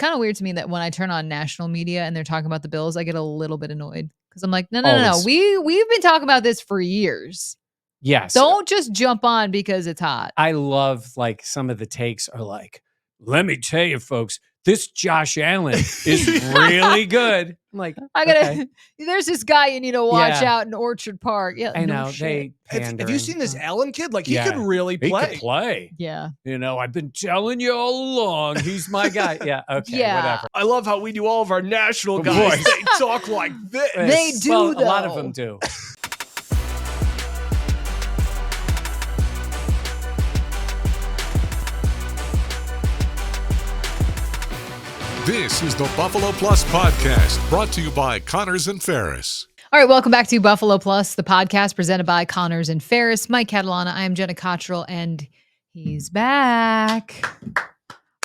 kind of weird to me that when I turn on national media and they're talking about the Bills, I get a little bit annoyed because I'm like, no. We've been talking about this for years. Yes. Don't just jump on because it's hot. I love like some of the takes are like, let me tell you, folks, this Josh Allen is really good. I'm like, okay. There's this guy you need to watch out in Orchard Park. Yeah, I know. They have you seen this Allen kid? Like, he could really play. He could play. Yeah. You know, I've been telling you all along, he's my guy. Yeah, okay, whatever. I love how we do all of our national guys. They talk like this. They do, well, though. A lot of them do. This is the Buffalo Plus Podcast, brought to you by Connors and Ferris. All right, welcome back to Buffalo Plus, the podcast presented by Connors and Ferris. Mike Catalana, I am Jenna Cottrell, and he's back.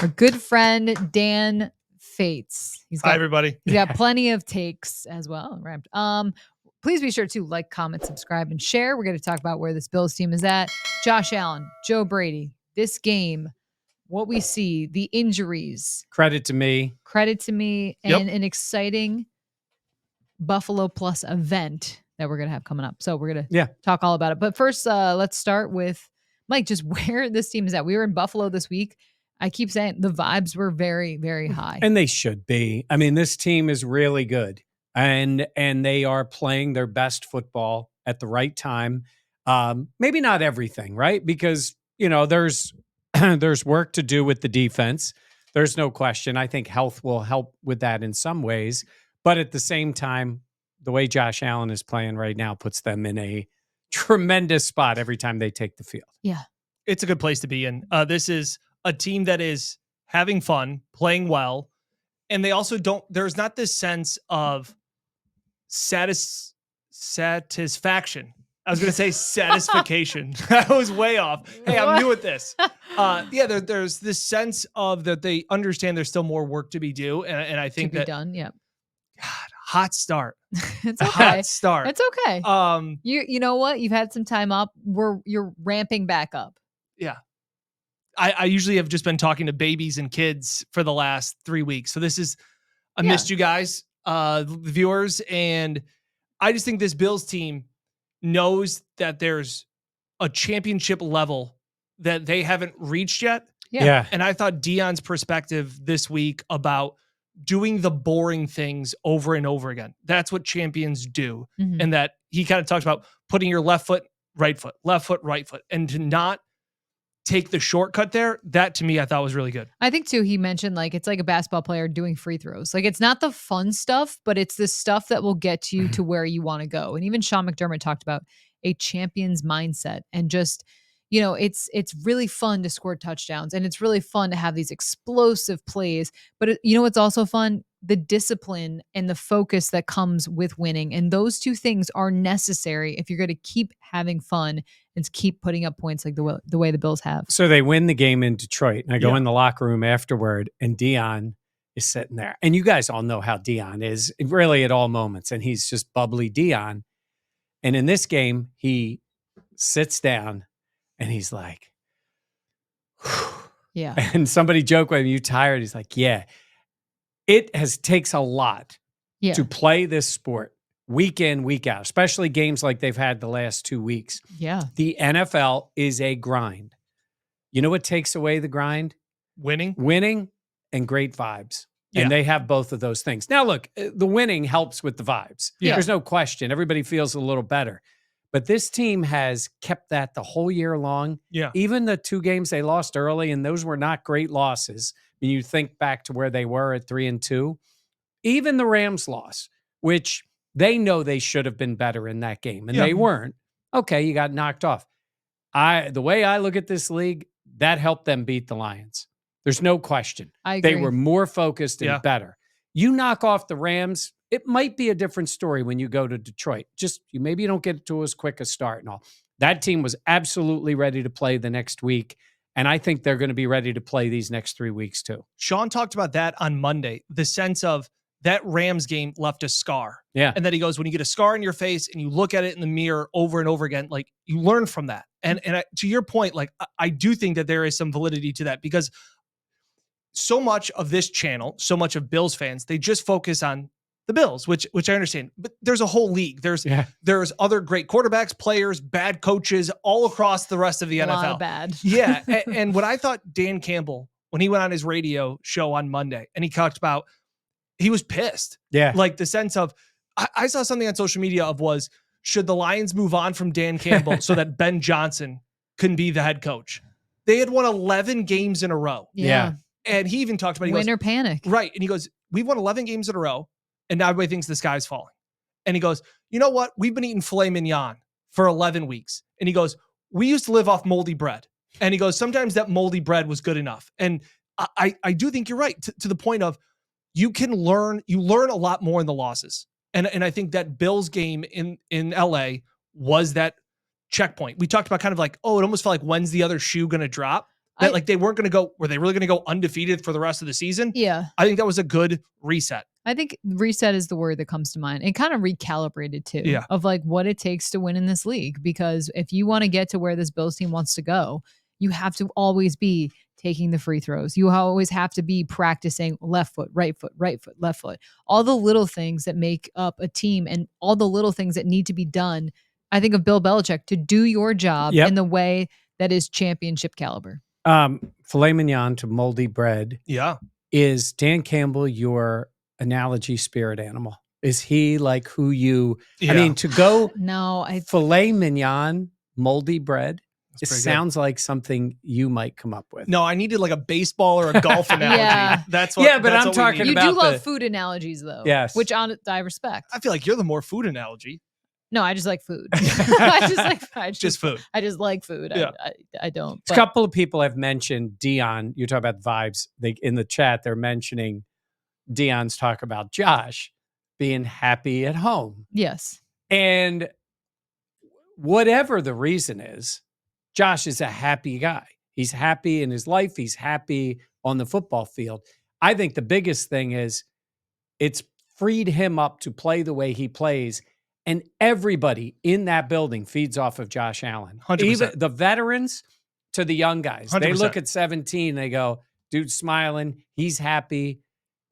Our good friend, Dan Fates. Hi, everybody. He's got plenty of takes as well. Please be sure to like, comment, subscribe, and share. We're going to talk about where this Bills team is at. Josh Allen, Joe Brady, this game, what we see, the injuries. Credit to me. And an exciting Buffalo Plus event that we're going to have coming up. So we're going to talk all about it. But first, let's start with, Mike, just where this team is at. We were in Buffalo this week. I keep saying the vibes were very, very high. And they should be. I mean, this team is really good. And they are playing their best football at the right time. Maybe not everything, right? Because, you know, there's work to do with the defense. There's no question. I think health will help with that in some ways. But at the same time, the way Josh Allen is playing right now puts them in a tremendous spot every time they take the field. Yeah. It's a good place to be in. This is a team that is having fun, playing well. And they also there's not this sense of satisfaction. I was going to say satisfaction. I was way off. Hey, I'm new at this. There's this sense of that they understand there's still more work to be due. And I think done. Yeah. God, hot start. It's okay. Hot start. It's okay. You know what? You've had some time up. You're ramping back up. Yeah. I usually have just been talking to babies and kids for the last 3 weeks. So I missed you guys, the viewers. And I just think this Bills team knows that there's a championship level that they haven't reached yet. Yeah. And I thought Deion's perspective this week about doing the boring things over and over again. That's what champions do. Mm-hmm. And that he kind of talks about putting your left foot, right foot, and to not take the shortcut there. That to me, I thought was really good. I think too, he mentioned like, it's like a basketball player doing free throws. Like it's not the fun stuff, but it's the stuff that will get you to where you want to go. And even Sean McDermott talked about a champion's mindset and just, you know, it's really fun to score touchdowns and it's really fun to have these explosive plays, but you know, what's also fun, the discipline and the focus that comes with winning. And those two things are necessary if you're going to keep having fun and keep putting up points like the way the Bills have. So they win the game in Detroit and I go in the locker room afterward and Deion is sitting there. And you guys all know how Deion is really at all moments. And he's just bubbly Deion. And in this game, he sits down and he's like, yeah. And somebody joked with him, you tired? He's like, yeah. It takes a lot to play this sport week in, week out, especially games like they've had the last 2 weeks. Yeah. The NFL is a grind. You know what takes away the grind? Winning and great vibes. Yeah. And they have both of those things. Now, look, the winning helps with the vibes. Yeah. There's no question. Everybody feels a little better. But this team has kept that the whole year long. Yeah. Even the 2 games they lost early, and those were not great losses. When you think back to where they were at 3-2, even the Rams loss, which they know they should have been better in that game, and they weren't. Okay, you got knocked off. The way I look at this league, that helped them beat the Lions. There's no question. I agree. They were more focused and better. You knock off the Rams, it might be a different story when you go to Detroit. Maybe you don't get to as quick a start and all. That team was absolutely ready to play the next week. And I think they're going to be ready to play these next 3 weeks too. Sean talked about that on Monday, the sense of that Rams game left a scar. Yeah. And then he goes, when you get a scar in your face and you look at it in the mirror over and over again, like you learn from that. And to your point, like I do think that there is some validity to that because so much of this channel, so much of Bills fans, they just focus on the Bills, which I understand, but there's a whole league. There's other great quarterbacks, players, bad coaches all across the rest of the NFL. Lot of bad. Yeah. And what I thought Dan Campbell, when he went on his radio show on Monday and he talked about, he was pissed. Yeah. Like the sense of, I saw something on social media should the Lions move on from Dan Campbell so that Ben Johnson can be the head coach? They had won 11 games in a row. Yeah. And he even talked about, winner panic. Right. And he goes, we've won 11 games in a row. And now everybody thinks the sky's falling. And he goes, you know what? We've been eating filet mignon for 11 weeks. And he goes, we used to live off moldy bread. And he goes, sometimes that moldy bread was good enough. And I do think you're right to the point of you learn a lot more in the losses. And I think that Bills game in LA was that checkpoint. We talked about kind of like, it almost felt like when's the other shoe going to drop? That like they weren't going to go, were they really going to go undefeated for the rest of the season? Yeah. I think that was a good reset. I think reset is the word that comes to mind, and kind of recalibrated too, of like what it takes to win in this league. Because if you want to get to where this Bills team wants to go, you have to always be taking the free throws. You always have to be practicing left foot, right foot, left foot. All the little things that make up a team and all the little things that need to be done. I think of Bill Belichick to do your job in the way that is championship caliber. Filet mignon to moldy bread. Yeah. Is Dan Campbell your analogy spirit animal? Is he like who you, I mean, to go filet mignon, moldy bread, it sounds like something you might come up with. No, I needed like a baseball or a golf analogy. That's what. But I'm talking you about. You do love food analogies though. Yes. Which I respect. I feel like you're the more food analogy. No, I just like food. I just food. I just like food. Yeah. I don't. A couple of people have mentioned Dion. You talk about vibes. In the chat, they're mentioning Dion's talk about Josh being happy at home. Yes. And whatever the reason is, Josh is a happy guy. He's happy in his life. He's happy on the football field. I think the biggest thing is it's freed him up to play the way he plays. And everybody in that building feeds off of Josh Allen. 100%. Even the veterans to the young guys. 100%. They look at 17, they go, dude's smiling. He's happy.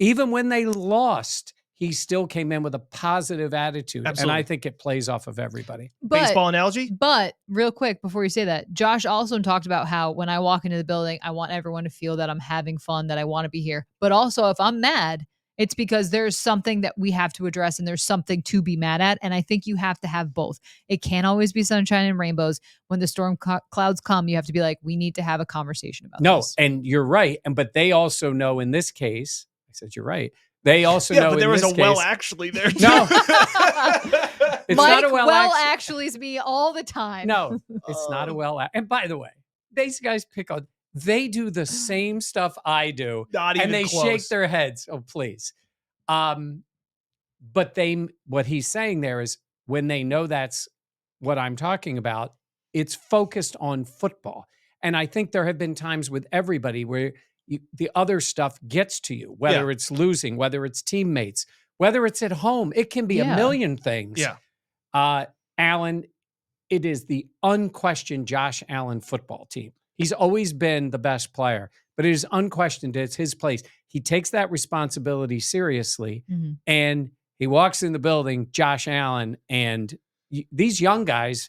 Even when they lost, he still came in with a positive attitude. Absolutely. And I think it plays off of everybody. Baseball analogy? But real quick, before you say that, Josh also talked about how when I walk into the building, I want everyone to feel that I'm having fun, that I want to be here. But also if I'm mad, it's because there's something that we have to address and there's something to be mad at. And I think you have to have both. It can't always be sunshine and rainbows. When the storm clouds come, you have to be like, we need to have a conversation about this. No, and you're right. But they also know in this case, I said you're right. They also know but there was a case, well actually there too. No. It's Mike, not a well actually's me all the time. No, it's not a well. And by the way, these guys pick on. They do the same stuff I do, and they shake their heads. Oh, please. But what he's saying there is when they know that's what I'm talking about, it's focused on football. And I think there have been times with everybody where the other stuff gets to you, whether it's losing, whether it's teammates, whether it's at home. It can be a million things. Yeah. Allen, it is the unquestioned Josh Allen football team. He's always been the best player, but it is unquestioned it's his place. He takes that responsibility seriously, and he walks in the building, Josh Allen, and these young guys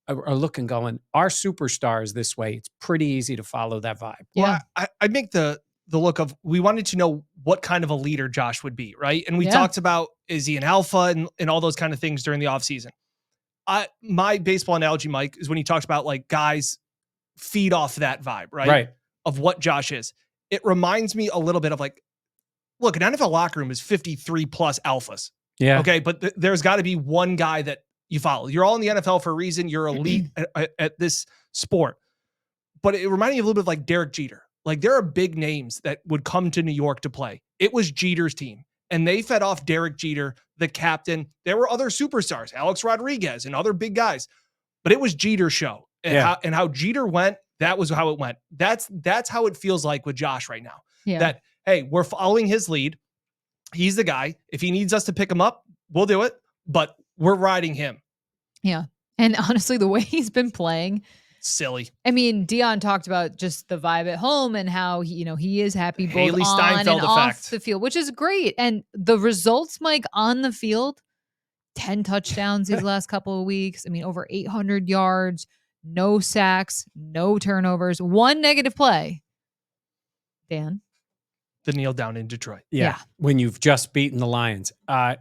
are looking, going, our superstars this way. It's pretty easy to follow that vibe. Well, I make the look of, we wanted to know what kind of a leader Josh would be, right? And we talked about, is he an alpha and all those kind of things during the offseason. My baseball analogy, Mike, is when he talks about like guys feed off that vibe, right? Of what Josh is. It reminds me a little bit of like, look, an NFL locker room is 53 plus alphas. Yeah. Okay. But there's got to be one guy that you follow. You're all in the NFL for a reason. You're elite at this sport. But it reminded me a little bit of like Derek Jeter. Like there are big names that would come to New York to play. It was Jeter's team. And they fed off Derek Jeter, the captain. There were other superstars, Alex Rodriguez and other big guys. But it was Jeter's show. And how Jeter went, that was how it went. That's how it feels like with Josh right now. Yeah. That, hey, we're following his lead. He's the guy. If he needs us to pick him up, we'll do it. But we're riding him. Yeah. And honestly, the way he's been playing, Silly. I mean, Dion talked about just the vibe at home and how he is happy both Haley on Steinfeld and off effect. the field, which is great. And the results, Mike, on the field, 10 touchdowns these last couple of weeks. I mean, over 800 yards, no sacks, no turnovers, one negative play. Dan? The kneel down in Detroit. Yeah. When you've just beaten the Lions.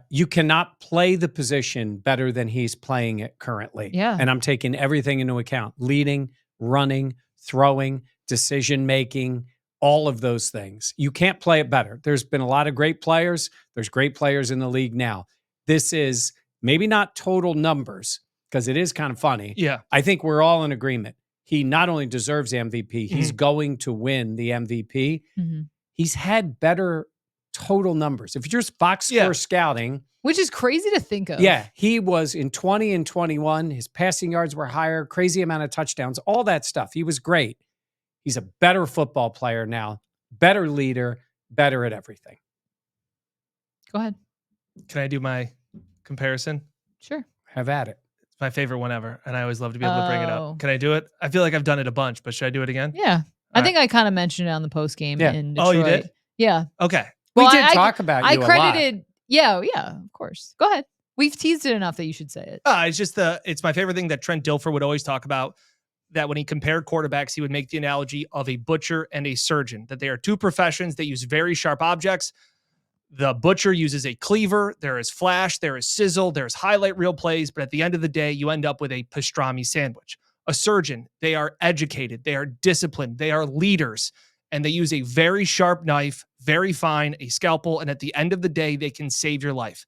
You cannot play the position better than he's playing it currently. Yeah. And I'm taking everything into account. Leading, running, throwing, decision-making, all of those things. You can't play it better. There's been a lot of great players. There's great players in the league now. This is maybe not total numbers, because it is kind of funny. Yeah. I think we're all in agreement. He not only deserves the MVP, he's going to win the MVP. Mm-hmm. He's had better total numbers. If you're just box score scouting. Which is crazy to think of. Yeah. He was in 20 and 21. His passing yards were higher, crazy amount of touchdowns, all that stuff. He was great. He's a better football player now, better leader, better at everything. Go ahead. Can I do my comparison? Sure. Have at it. It's my favorite one ever, and I always love to be able to bring it Oh. up. Can I do it? I feel like I've done it a bunch, but should I do it again? Yeah. I think I kind of mentioned it on the post game in Detroit. Oh, you did? Yeah. Okay. We Well, did I talk about I you credited. Yeah, of course. Go ahead. We've teased it enough that you should say it. It's just it's my favorite thing that Trent Dilfer would always talk about, that when he compared quarterbacks, he would make the analogy of a butcher and a surgeon, that they are two professions that use very sharp objects. The butcher uses a cleaver. There is flash, there is sizzle, there's highlight reel plays, but at the end of the day, you end up with a pastrami sandwich. A surgeon, they are educated, they are disciplined, they are leaders, and they use a very sharp knife, very fine, a scalpel, and at the end of the day, they can save your life.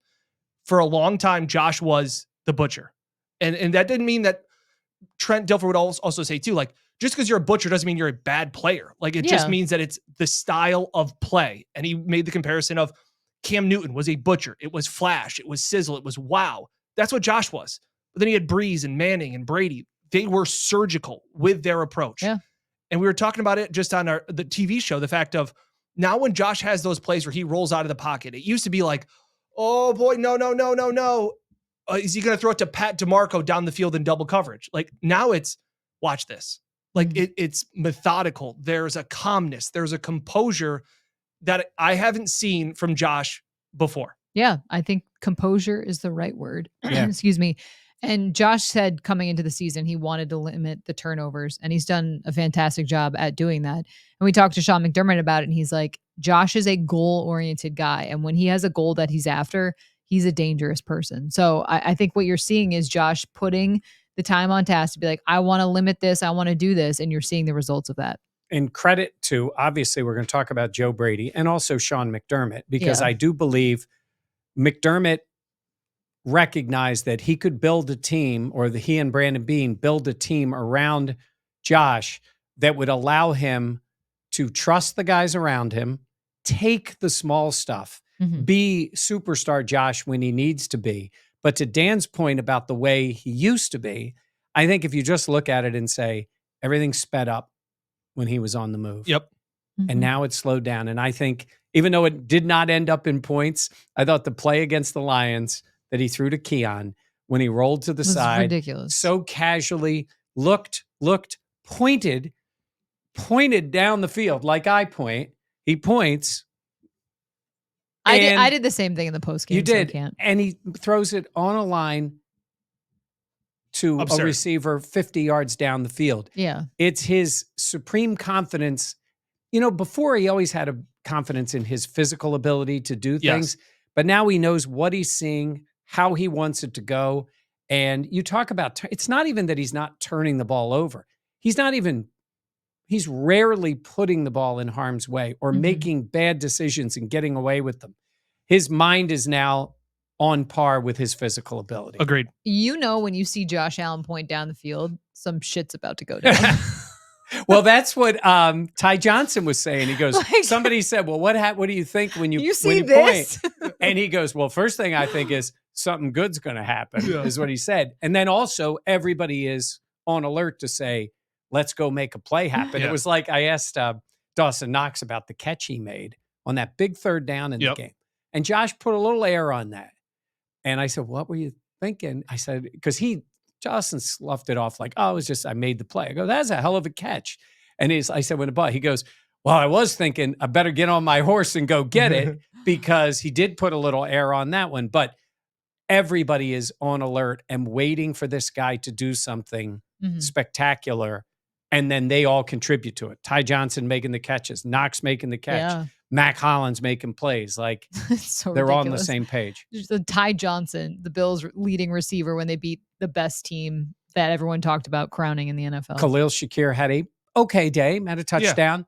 For a long time, Josh was the butcher. And that didn't mean that Trent Dilfer would also say too, like, just because you're a butcher doesn't mean you're a bad player. Like, it just means that it's the style of play. And he made the comparison of Cam Newton was a butcher. It was flash. It was sizzle. It was wow. That's what Josh was. But then he had Breeze and Manning and Brady. They were surgical with their approach. Yeah. And we were talking about it just on the TV show, the fact of now when Josh has those plays where he rolls out of the pocket, it used to be like, oh boy, no. Is he going to throw it to Pat DeMarco down the field in double coverage? Like, now it's, watch this. Like, it's methodical. There's a calmness. There's a composure that I haven't seen from Josh before. Yeah, I think composure is the right word. Yeah. Excuse me. And Josh said coming into the season, he wanted to limit the turnovers, and he's done a fantastic job at doing that. And we talked to Sean McDermott about it, and he's like, Josh is a goal-oriented guy. And when he has a goal that he's after, he's a dangerous person. So I think what you're seeing is Josh putting the time on task to be like, I want to limit this. I want to do this. And you're seeing the results of that. And credit to, obviously, we're going to talk about Joe Brady and also Sean McDermott, because I do believe McDermott recognized that he could build a team, or he and Brandon Beane build a team around Josh that would allow him to trust the guys around him, take the small stuff, be superstar Josh when he needs to be. But to Dan's point about the way he used to be, I think if you just look at it and say everything sped up when he was on the move. Yep. And now it's slowed down. And I think even though it did not end up in points, I thought the play against the Lions that he threw to Keon when he rolled to the side, ridiculous. So casually, looked, pointed down the field like I point. He points. I did the same thing in the post game. You did. So I can't. And he throws it on a line to Absurd. a receiver 50 yards down the field. Yeah. It's his supreme confidence. You know, before he always had a confidence in his physical ability to do things, but now he knows what he's seeing, how he wants it to go. And you talk about, it's not even that he's not turning the ball over. He's rarely putting the ball in harm's way or making bad decisions and getting away with them. His mind is now on par with his physical ability. Agreed. You know, when you see Josh Allen point down the field, some shit's about to go down. Well, that's what Ty Johnson was saying. He goes, Like- somebody said, well, what do you think when you see when you this? point? And he goes, well, first thing I think is something good's going to happen, is what he said. And then also everybody is on alert to say, let's go make a play happen. Yeah. It was like I asked Dawson Knox about the catch he made on that big third down in the game. And Josh put a little air on that. And I said, what were you thinking? I said, because he Justin sloughed it off like, oh, it was just, I made the play. I go, that's a hell of a catch. And I said, when the ball, he goes, well, I was thinking I better get on my horse and go get it because he did put a little air on that one. But everybody is on alert and waiting for this guy to do something spectacular. And then they all contribute to it. Ty Johnson making the catches, Knox making the catch, Mac Hollins making plays. Like so they're all on the ridiculous. same page. Just the Ty Johnson, the Bills' leading receiver when they beat the best team that everyone talked about crowning in the NFL. Khalil Shakir had a okay day, had a touchdown.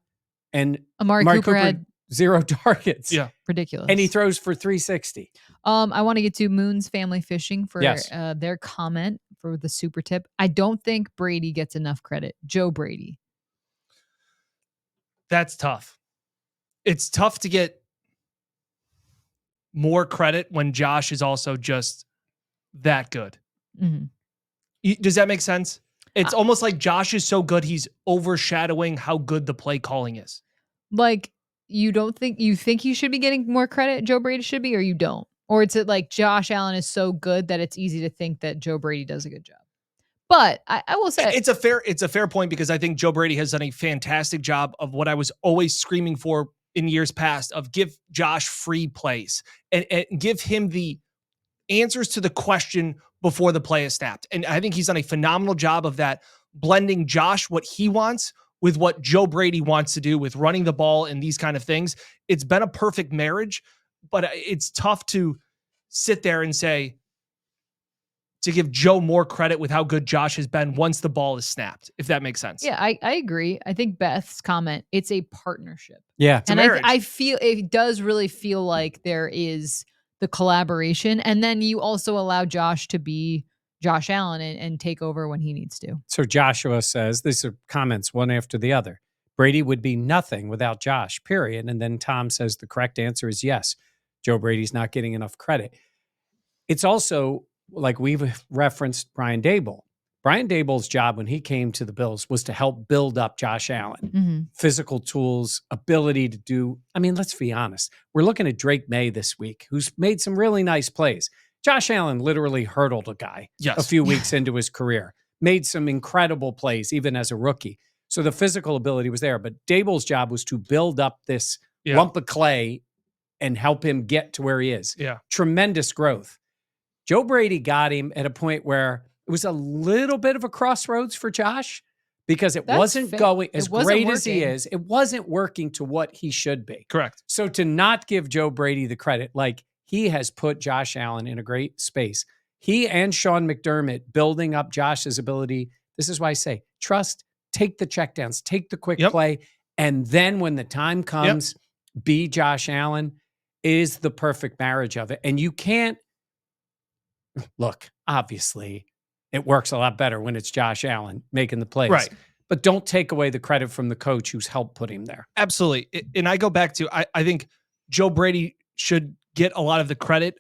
And Amari Cooper had 0 targets. Yeah. Ridiculous. And he throws for 360. I want to get to Moon's Family Fishing for Yes. their comment for the super tip. I don't think Brady gets enough credit. Joe Brady. That's tough. It's tough to get more credit when Josh is also just that good. Does that make sense? It's almost like Josh is so good, he's overshadowing how good the play calling is. Like, you think he should be getting more credit, Joe Brady should be, or you don't? Or it's like Josh Allen is so good that it's easy to think that Joe Brady does a good job. But I will say it's a fair point because I think Joe Brady has done a fantastic job of what I was always screaming for in years past of give Josh free plays and give him the answers to the question before the play is snapped. And I think he's done a phenomenal job of that, blending Josh, what he wants, with what Joe Brady wants to do with running the ball and these kind of things. It's been a perfect marriage, but it's tough to sit there and say, to give Joe more credit with how good Josh has been once the ball is snapped, if that makes sense. Yeah, I agree. I think Beth's comment, it's a partnership. Yeah. It's a marriage. I feel it does really feel like there is the collaboration. And then you also allow Josh to be Josh Allen and take over when he needs to. So Joshua says, these are comments one after the other. Brady would be nothing without Josh, period. And then Tom says the correct answer is yes. Joe Brady's not getting enough credit. It's also like we've referenced Brian Daboll. Brian Daboll's job when he came to the Bills was to help build up Josh Allen. Physical tools, ability to do, I mean, let's be honest. We're looking at Drake Maye this week, who's made some really nice plays. Josh Allen literally hurdled a guy a few weeks into his career, made some incredible plays, even as a rookie. So the physical ability was there, but Daboll's job was to build up this lump of clay and help him get to where he is. Tremendous growth. Joe Brady got him at a point where it was a little bit of a crossroads for Josh because it wasn't going as great as he is. It wasn't working to what he should be. Correct. So to not give Joe Brady the credit, like he has put Josh Allen in a great space. He and Sean McDermott building up Josh's ability. This is why I say trust, take the checkdowns, take the quick play. And then when the time comes, be Josh Allen is the perfect marriage of it. And you can't look, obviously, it works a lot better when it's Josh Allen making the plays. Right. But don't take away the credit from the coach who's helped put him there. Absolutely. And I go back to, I think Joe Brady should get a lot of the credit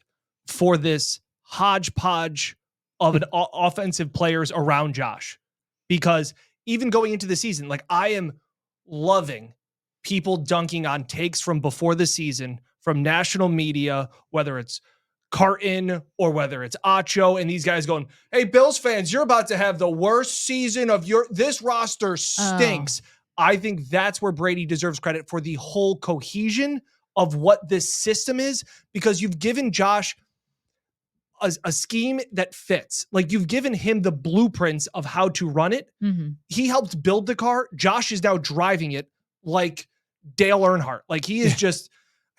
for this hodgepodge of an offensive players around Josh. Because even going into the season, like I am loving people dunking on takes from before the season, from national media, whether it's Carton or whether it's Acho and these guys going, hey, Bills fans, you're about to have the worst season of this roster stinks. I think that's where Brady deserves credit for the whole cohesion of what this system is, because you've given Josh a scheme that fits. Like you've given him the blueprints of how to run it. He helped build the car. Josh is now driving it like Dale Earnhardt. Like he is just...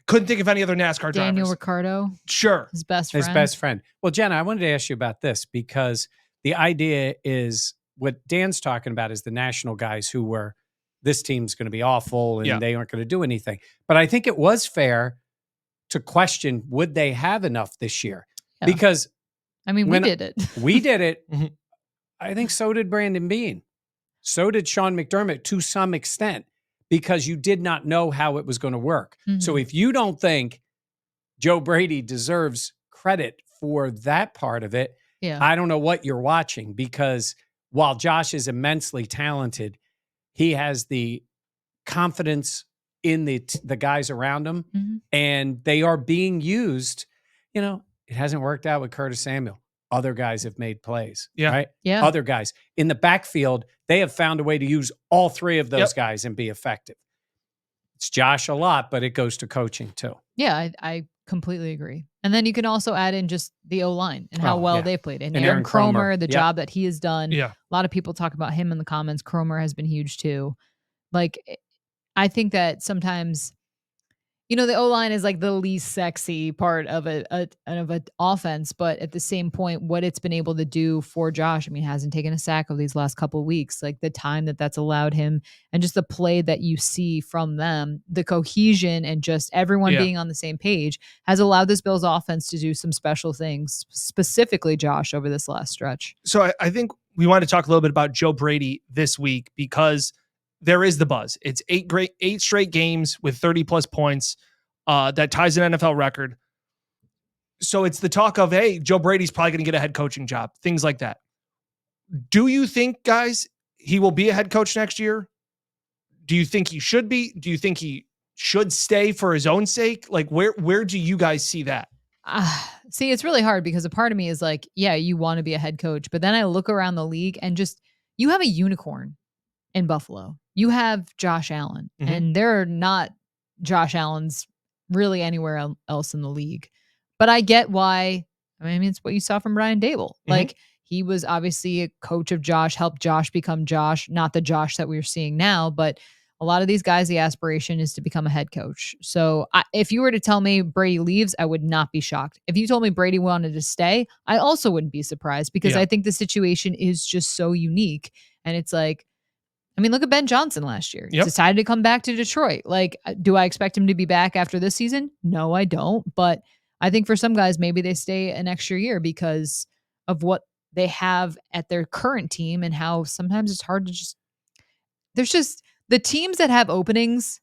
Couldn't think of any other NASCAR drivers. Daniel Ricciardo. Sure. His best friend. His best friend. Well, Jenna, I wanted to ask you about this because the idea is what Dan's talking about is the national guys who were, this team's going to be awful and they aren't going to do anything. But I think it was fair to question, would they have enough this year? Yeah. Because I mean, we did it. We did it. I think so did Brandon Beane. So did Sean McDermott to some extent. Because you did not know how it was going to work. So if you don't think Joe Brady deserves credit for that part of it, I don't know what you're watching. Because while Josh is immensely talented, he has the confidence in the guys around him, and they are being used. You know, it hasn't worked out with Curtis Samuel. other guys have made plays, Yeah. right? Yeah. Other guys. In the backfield, they have found a way to use all three of those guys and be effective. It's Josh a lot, but it goes to coaching too. Yeah, I completely agree. And then you can also add in just the O-line and how well they played. And Aaron Kromer, the job that he has done. Yeah. A lot of people talk about him in the comments. Kromer has been huge too. Like, I think that sometimes, the O-line is like the least sexy part of an offense, but at the same point, what it's been able to do for Josh, I mean, hasn't taken a sack over these last couple of weeks. Like the time that's allowed him, and just the play that you see from them, the cohesion and just everyone being on the same page has allowed this Bills offense to do some special things, specifically Josh over this last stretch. So I think we want to talk a little bit about Joe Brady this week because there is the buzz. It's 8 straight games with 30+ points. That ties an NFL record. So it's the talk of, hey, Joe Brady's probably going to get a head coaching job, things like that. Do you think, guys, he will be a head coach next year? Do you think he should be? Do you think he should stay for his own sake? Like, where do you guys see that? See, it's really hard because a part of me is like, yeah, you want to be a head coach. But then I look around the league and just, you have a unicorn in Buffalo. You have Josh Allen, and there are not Josh Allens really anywhere else in the league. But I get why. I mean, it's what you saw from Brian Dable. Like, he was obviously a coach of Josh, helped Josh become Josh, not the Josh that we're seeing now. But a lot of these guys, the aspiration is to become a head coach. So if you were to tell me Brady leaves, I would not be shocked. If you told me Brady wanted to stay, I also wouldn't be surprised because I think the situation is just so unique. And it's like, I mean, look at Ben Johnson last year. He decided to come back to Detroit. Like, do I expect him to be back after this season? No, I don't. But I think for some guys, maybe they stay an extra year because of what they have at their current team and how sometimes it's hard to just, there's just the teams that have openings.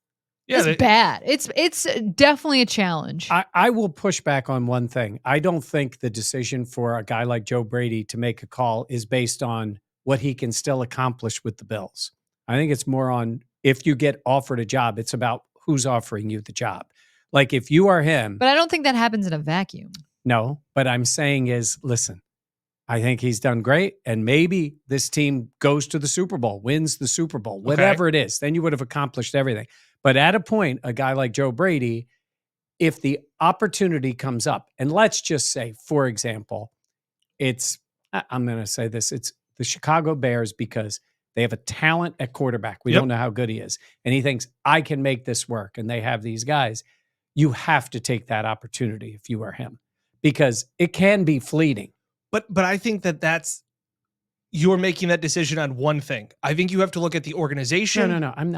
It's bad. It's definitely a challenge. I will push back on one thing. I don't think the decision for a guy like Joe Brady to make a call is based on what he can still accomplish with the Bills. I think it's more on if you get offered a job, it's about who's offering you the job. Like if you are him. But I don't think that happens in a vacuum. No, but I'm saying is, listen, I think he's done great. And maybe this team goes to the Super Bowl, wins the Super Bowl, whatever it is. Then you would have accomplished everything. But at a point, a guy like Joe Brady, if the opportunity comes up, and let's just say, for example, I'm going to say this, it's the Chicago Bears because they have a talent at quarterback. We don't know how good he is. And he thinks, I can make this work. And they have these guys. You have to take that opportunity if you are him because it can be fleeting. But I think that's you're making that decision on one thing. I think you have to look at the organization. No. I'm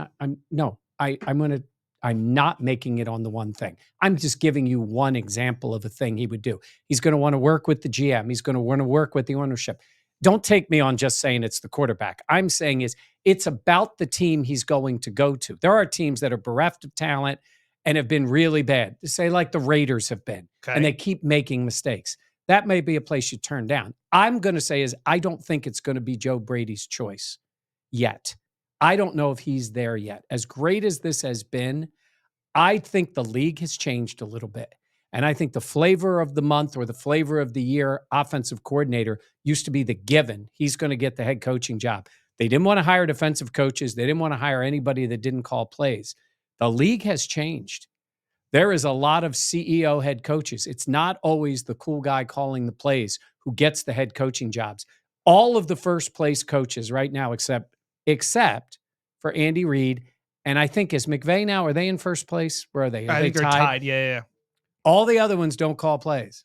not making it on the one thing. I'm just giving you one example of a thing he would do. He's going to want to work with the GM. He's going to want to work with the ownership. Don't take me on just saying it's the quarterback. I'm saying it's about the team he's going to go to. There are teams that are bereft of talent and have been really bad. Say like the Raiders have been, and they keep making mistakes. That may be a place you turn down. I'm going to say I don't think it's going to be Joe Brady's choice yet. I don't know if he's there yet. As great as this has been, I think the league has changed a little bit. And I think the flavor of the month or the flavor of the year offensive coordinator used to be the given. He's going to get the head coaching job. They didn't want to hire defensive coaches. They didn't want to hire anybody that didn't call plays. The league has changed. There is a lot of CEO head coaches. It's not always the cool guy calling the plays who gets the head coaching jobs. All of the first place coaches right now, except for Andy Reid, and I think is McVay now, are they in first place? Where are they? I think they're tied. Yeah. All the other ones don't call plays.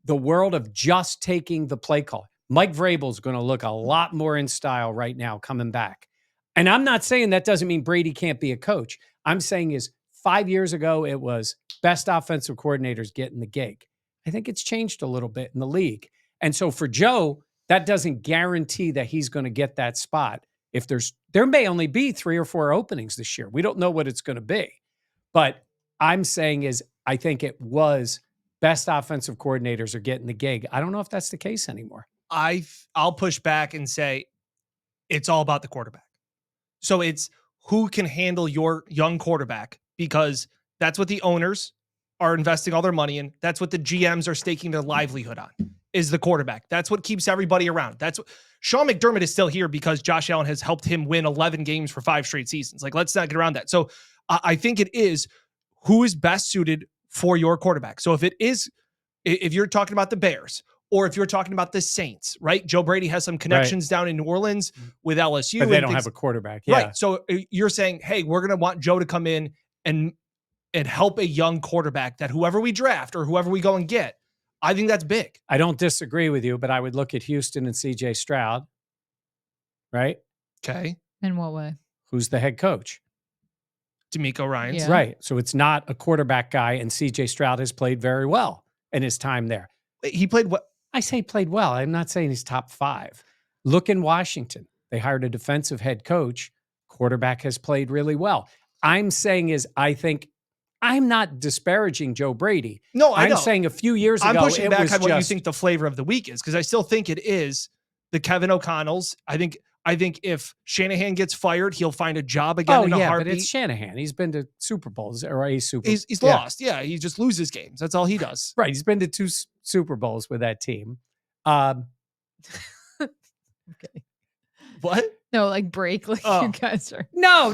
The world of just taking the play call. Mike Vrabel's going to look a lot more in style right now coming back. And I'm not saying that doesn't mean Brady can't be a coach. I'm saying 5 years ago, it was best offensive coordinators getting the gig. I think it's changed a little bit in the league. And so for Joe, that doesn't guarantee that he's going to get that spot. If there may only be 3 or 4 openings this year. We don't know what it's going to be. But I'm saying I think it was best offensive coordinators are getting the gig. I don't know if that's the case anymore. I'll push back and say it's all about the quarterback. So it's who can handle your young quarterback because that's what the owners are investing all their money in. That's what the GMs are staking their livelihood on. is the quarterback. That's what keeps everybody around. That's what Sean McDermott is still here because Josh Allen has helped him win 11 games for 5 straight seasons. Like, let's not get around that. So I think it is who is best suited for your quarterback. So if you're talking about the Bears, or if you're talking about the Saints, right? Joe Brady has some connections down in New Orleans with LSU. But they don't have a quarterback. Yeah. Right. So you're saying, hey, we're going to want Joe to come in and help a young quarterback that whoever we draft or whoever we go and get, I think that's big. I don't disagree with you, but I would look at Houston and CJ Stroud, right? Okay. In what way? Who's the head coach? D'Amico Ryans. Yeah. Right. So it's not a quarterback guy, and CJ Stroud has played very well in his time there. He played what? I say played well. I'm not saying he's top 5. Look in Washington. They hired a defensive head coach. Quarterback has played really well. I'm saying I think I'm not disparaging Joe Brady. No, I'm saying a few years ago, I'm pushing back on what you just think the flavor of the week is, because I still think it is the Kevin O'Connells. I think if Shanahan gets fired, he'll find a job again in a heartbeat. But it's Shanahan. He's been to Super Bowls or a Super Bowl. He's lost. Yeah, he just loses games. That's all he does. Right. He's been to 2 Super Bowls with that team. Okay. What? No, like break. Like you guys are. No.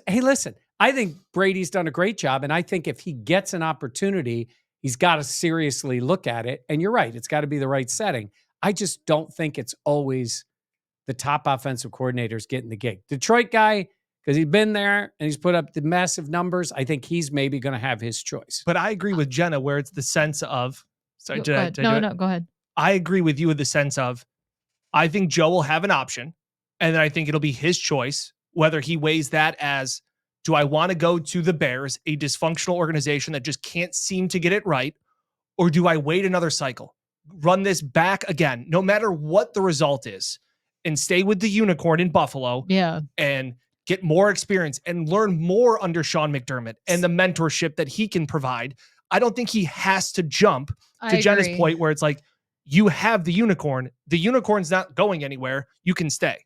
Hey, listen, I think Brady's done a great job. And I think if he gets an opportunity, he's got to seriously look at it. And you're right. It's got to be the right setting. I just don't think it's always the top offensive coordinators getting the gig. Detroit guy, because he's been there and he's put up the massive numbers, I think he's maybe going to have his choice. But I agree with Jenna where it's the sense of, sorry, Go ahead. No, go ahead. I agree with you with the sense of, I think Joe will have an option, and then I think it'll be his choice, whether he weighs that as, do I want to go to the Bears, a dysfunctional organization that just can't seem to get it right, or do I wait another cycle, run this back again, no matter what the result is, and stay with the unicorn in Buffalo and get more experience and learn more under Sean McDermott and the mentorship that he can provide. I don't think he has to jump to Jenna's point where it's like, you have the unicorn. The unicorn's not going anywhere. You can stay.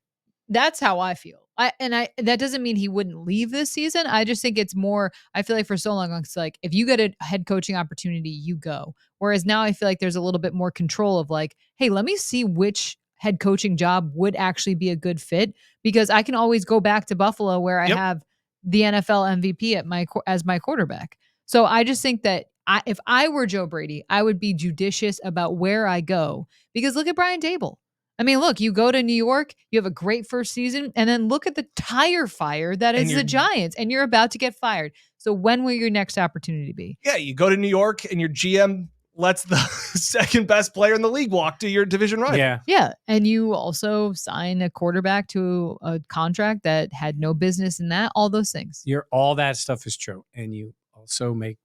That's how I feel. That doesn't mean he wouldn't leave this season. I just think it's more, I feel like for so long, it's like, if you get a head coaching opportunity, you go. Whereas now I feel like there's a little bit more control of like, hey, let me see which head coaching job would actually be a good fit, because I can always go back to Buffalo where I have the NFL MVP as my quarterback. So I just think that if I were Joe Brady, I would be judicious about where I go, because look at Brian Daboll. I mean, look, you go to New York, you have a great first season, and then look at the tire fire that is the Giants, and you're about to get fired. So when will your next opportunity be? Yeah, you go to New York and your GM lets the second best player in the league walk to your division rival. Yeah. And you also sign a quarterback to a contract that had no business in that, all those things. All that stuff is true. And you also make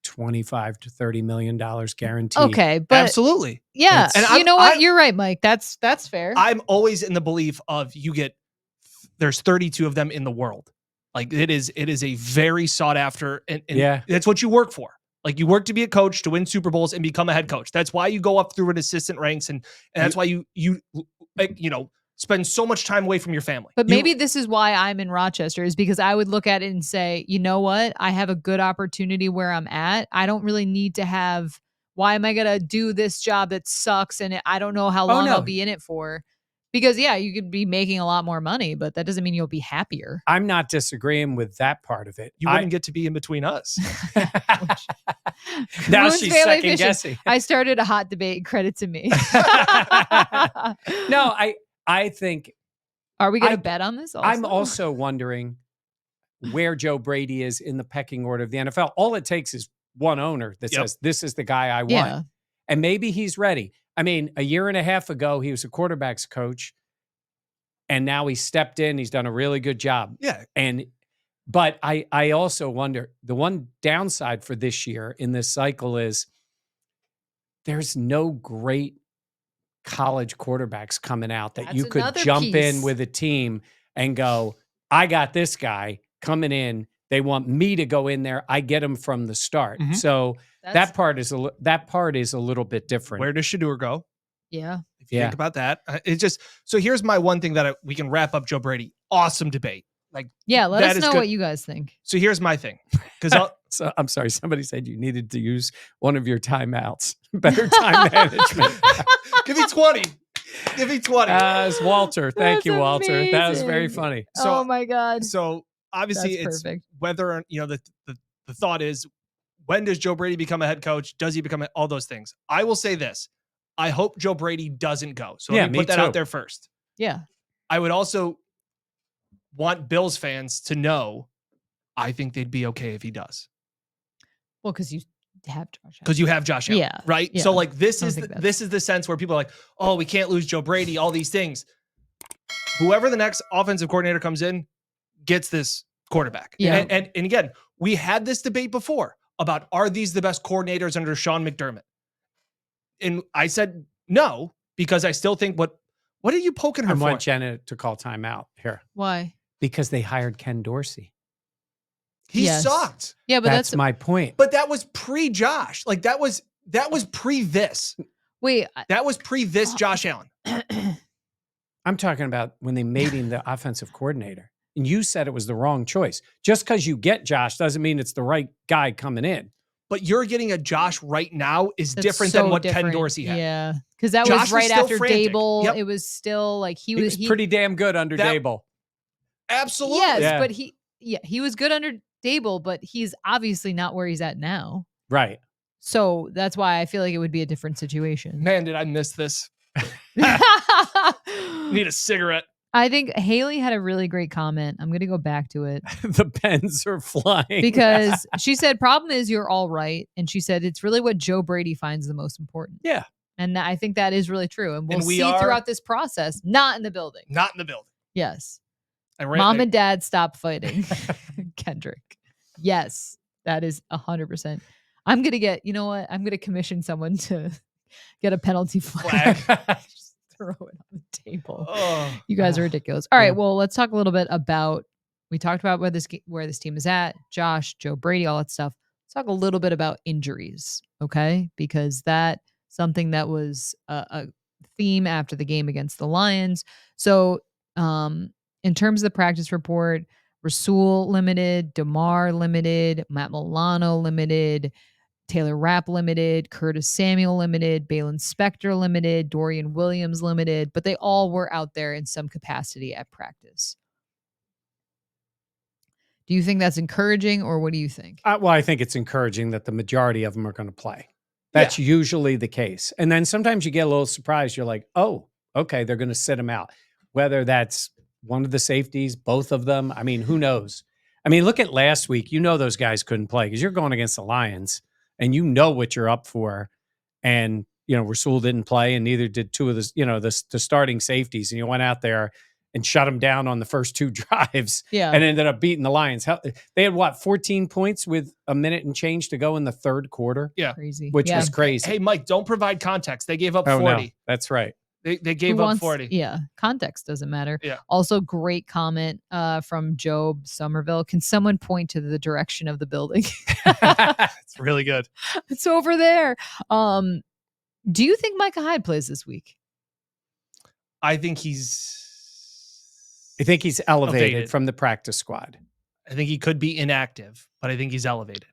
$25 to $30 million guaranteed. Okay. But absolutely. Yeah. And you know what? You're right, Mike. That's fair. I'm always in the belief of there's 32 of them in the world. Like it is a very sought after, and that's what you work for. Like you work to be a coach, to win Super Bowls and become a head coach. That's why you go up through an assistant ranks, and that's why you spend so much time away from your family. But maybe this is why I'm in Rochester, is because I would look at it and say, you know what? I have a good opportunity where I'm at. I don't really need to have, why am I going to do this job that sucks and I don't know how long I'll be in it for? Because you could be making a lot more money, but that doesn't mean you'll be happier. I'm not disagreeing with that part of it. You wouldn't get to be in between us. Now she's second guessing. I started a hot debate. Credit to me. No, I think. Are we going to bet on this also? I'm also wondering where Joe Brady is in the pecking order of the NFL. All it takes is one owner that says, this is the guy I want. Yeah. And maybe he's ready. I mean, a year and a half ago, he was a quarterback's coach. And now he stepped in. He's done a really good job. Yeah. But I also wonder, the one downside for this year in this cycle is there's no great college quarterbacks coming out that you could jump in with a team and go, I got this guy coming in. They want me to go in there. I get him from the start. Mm-hmm. So that part is a little bit different. Where does Shedeur go? Yeah. If you think about that, it's just, so here's my one thing that we can wrap up Joe Brady. Awesome debate. Let us know what you guys think. So here's my thing. Because so I'm sorry, somebody said you needed to use one of your timeouts better time management. Give me 20. Give me 20. It's Walter. Thank That's you, Walter. That was very amazing. funny. So- oh my God. So obviously That's it's perfect. whether, the thought is, when does Joe Brady become a head coach? Does he become all those things? I will say this. I hope Joe Brady doesn't go. So let me put that out there first. Yeah. I would also want Bills fans to know, I think they'd be okay if he does. Well, because you have Josh Allen. Because you have Josh Allen. Yeah, Right? yeah. So like this I is don't think this is the sense where people are like, oh, we can't lose Joe Brady, all these things. Whoever the next offensive coordinator comes in gets this quarterback. Yeah. And again, we had this debate before about, are these the best coordinators under Sean McDermott? And I said no, because I still think what are you poking her I for? want Jenna to call timeout here Why? because they hired Ken Dorsey. He Yes. sucked. Yeah, but That's my point. But that was pre-Josh. Like that was pre this. wait. That was pre this Josh Allen. I'm talking about when they made him the offensive coordinator. And you said it was the wrong choice. Just because you get Josh doesn't mean it's the right guy coming in. But you're getting a Josh right now is That's different so than what different. Ken Dorsey had. Yeah, because that Josh was was right still after frantic. Dable. Yep. It was still like He was pretty damn good under that- Dable. Absolutely. Yes, Yeah. but he was good under Dable, but he's obviously not where he's at now. Right. So that's why I feel like it would be a different situation. Man, did I miss this? Need a cigarette. I think Haley had a really great comment. I'm going to go back to it The pens are flying. because she said, problem is you're all right. And she said, it's really what Joe Brady finds the most important. Yeah. And I think that is really true. And we'll And we see are- throughout this process, not in the building. Not in the building. Yes. I ran, Mom and dad stop fighting. Kendrick. Yes, that is 100%. I'm going to get, you know what? I'm going to commission someone to get a penalty flag. Just throw it on the table. Oh. You guys are ridiculous. All right. Well, let's talk a little bit about, we talked about where this team is at, Josh, Joe Brady, all that stuff. Let's talk a little bit about injuries. Okay. Because that something that was a theme after the game against the Lions. So, in terms of the practice report, Rasul limited, DeMar limited, Matt Milano limited, Taylor Rapp limited, Curtis Samuel limited, Balin Spector limited, Dorian Williams limited, but they all were out there in some capacity at practice. Do you think that's encouraging, or what do you think? Well, I think it's encouraging that the majority of them are going to play. That's usually the case. And then sometimes you get a little surprised. You're like, oh, okay, they're going to sit them out. Whether that's one of the safeties, both of them. I mean, who knows? I mean, look at last week. You know those guys couldn't play because you're going against the Lions and you know what you're up for. And, Rasul didn't play and neither did two of the starting safeties. And you went out there and shut them down on the first two drives and ended up beating the Lions. They had, 14 points with a minute and change to go in the third quarter? Yeah. Crazy. Which was crazy. Hey, Mike, don't provide context. They gave up 40. No, that's right. They gave up 40. Yeah. Context doesn't matter. Yeah. Also, great comment from Job Somerville. Can someone point to the direction of the building? It's really good. It's over there. Do you think Micah Hyde plays this week? I think he's elevated from the practice squad. I think he could be inactive, but I think he's elevated.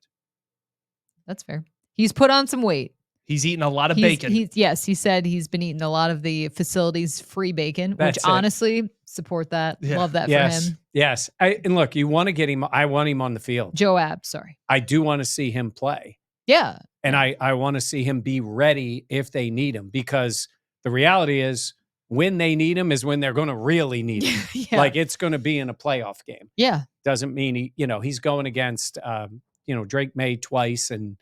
That's fair. He's put on some weight. He's eaten a lot of bacon. He said he's been eating a lot of the facilities free bacon, That's which it. honestly support that. Yeah. Love that for him. Yes. And look, you want to get him. I want him on the field. Joe Abb, sorry. I do want to see him play. Yeah. And I want to see him be ready if they need him, because the reality is when they need him is when they're going to really need him. Yeah. Like it's going to be in a playoff game. Yeah. Doesn't mean he's going against, Drake Maye twice and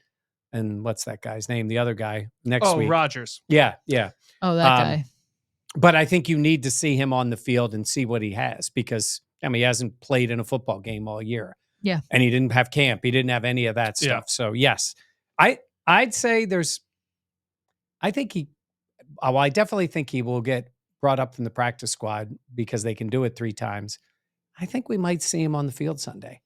what's that guy's name? The other guy next week. Rodgers. Yeah. Yeah. Oh, that guy. But I think you need to see him on the field and see what he has, because he hasn't played in a football game all year. Yeah. And he didn't have camp. He didn't have any of that stuff. Yeah. So yes, I'd say I definitely think he will get brought up from the practice squad because they can do it 3 times. I think we might see him on the field Sunday.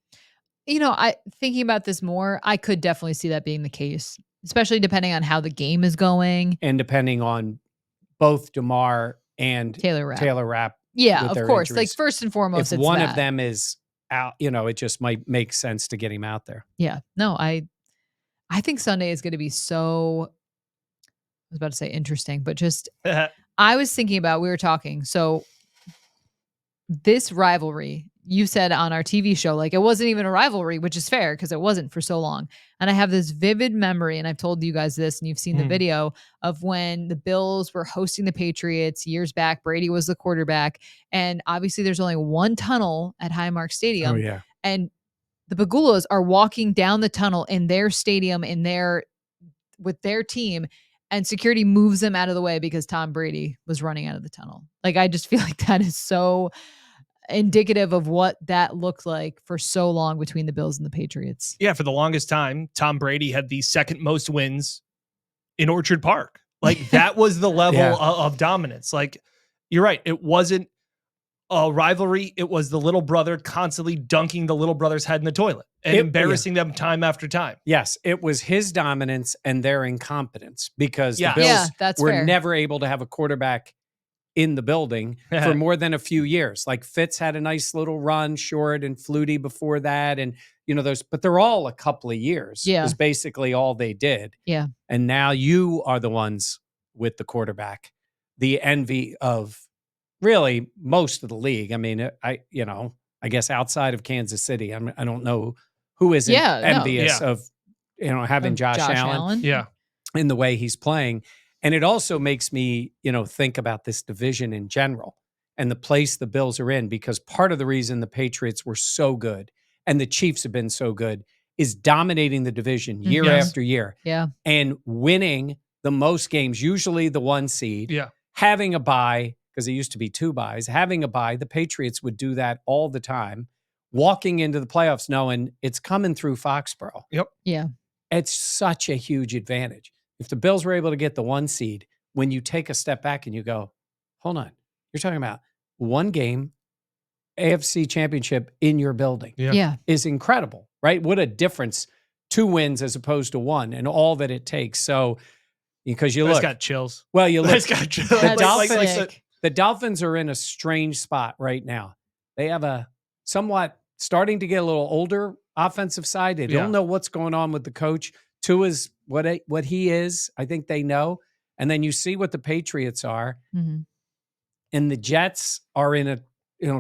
Thinking about this more, I could definitely see that being the case, especially depending on how the game is going. And depending on both DeMar and Taylor Rapp. Yeah, of their course. injuries. Like first and foremost, If it's one that. of them is out, it just might make sense to get him out there. Yeah. No, I think Sunday is going to be so was about to say interesting, but just I was thinking about, we were talking. So this rivalry, you said on our TV show, like it wasn't even a rivalry, which is fair because it wasn't for so long. And I have this vivid memory, and I've told you guys this, and you've seen the video of when the Bills were hosting the Patriots years back. Brady was the quarterback. And obviously there's only one tunnel at Highmark Stadium. Oh, yeah. And the Pagulas are walking down the tunnel in their stadium with their team, and security moves them out of the way because Tom Brady was running out of the tunnel. Like, I just feel like that is so indicative of what that looked like for so long between the Bills and the Patriots. Yeah, for the longest time, Tom Brady had the second most wins in Orchard Park. Like, that was the level of dominance. Like, you're right. It wasn't a rivalry. It was the little brother constantly dunking the little brother's head in the toilet and embarrassing them time after time. Yes, it was his dominance and their incompetence, because the Bills were never able to have a quarterback in the building for more than a few years. Like, Fitz had a nice little run, Short and Flutie before that. And, but they're all a couple of years is basically all they did. Yeah. And now you are the ones with the quarterback, the envy of really most of the league. I mean, I guess outside of Kansas City, I don't know who isn't envious of, having Josh Allen. Yeah. In the way he's playing. And it also makes me, think about this division in general and the place the Bills are in, because part of the reason the Patriots were so good and the Chiefs have been so good is dominating the division year after year. Yeah. And winning the most games, usually the 1 seed. Yeah. Having a bye, because it used to be 2 byes, having a bye, the Patriots would do that all the time, walking into the playoffs knowing it's coming through Foxborough. Yep. Yeah. It's such a huge advantage. If the Bills were able to get the 1 seed, when you take a step back and you go, hold on, you're talking about 1 game, AFC championship in your building is incredible, right? What a difference 2 wins as opposed to 1 and all that it takes. So, because you look. Got chills. Well, you look. Got chills. The Dolphins are in a strange spot right now. They have a somewhat starting to get a little older offensive side. They don't know what's going on with the coach. Tua's what he is. I think they know. And then you see what the Patriots are. Mm-hmm. And the Jets are in a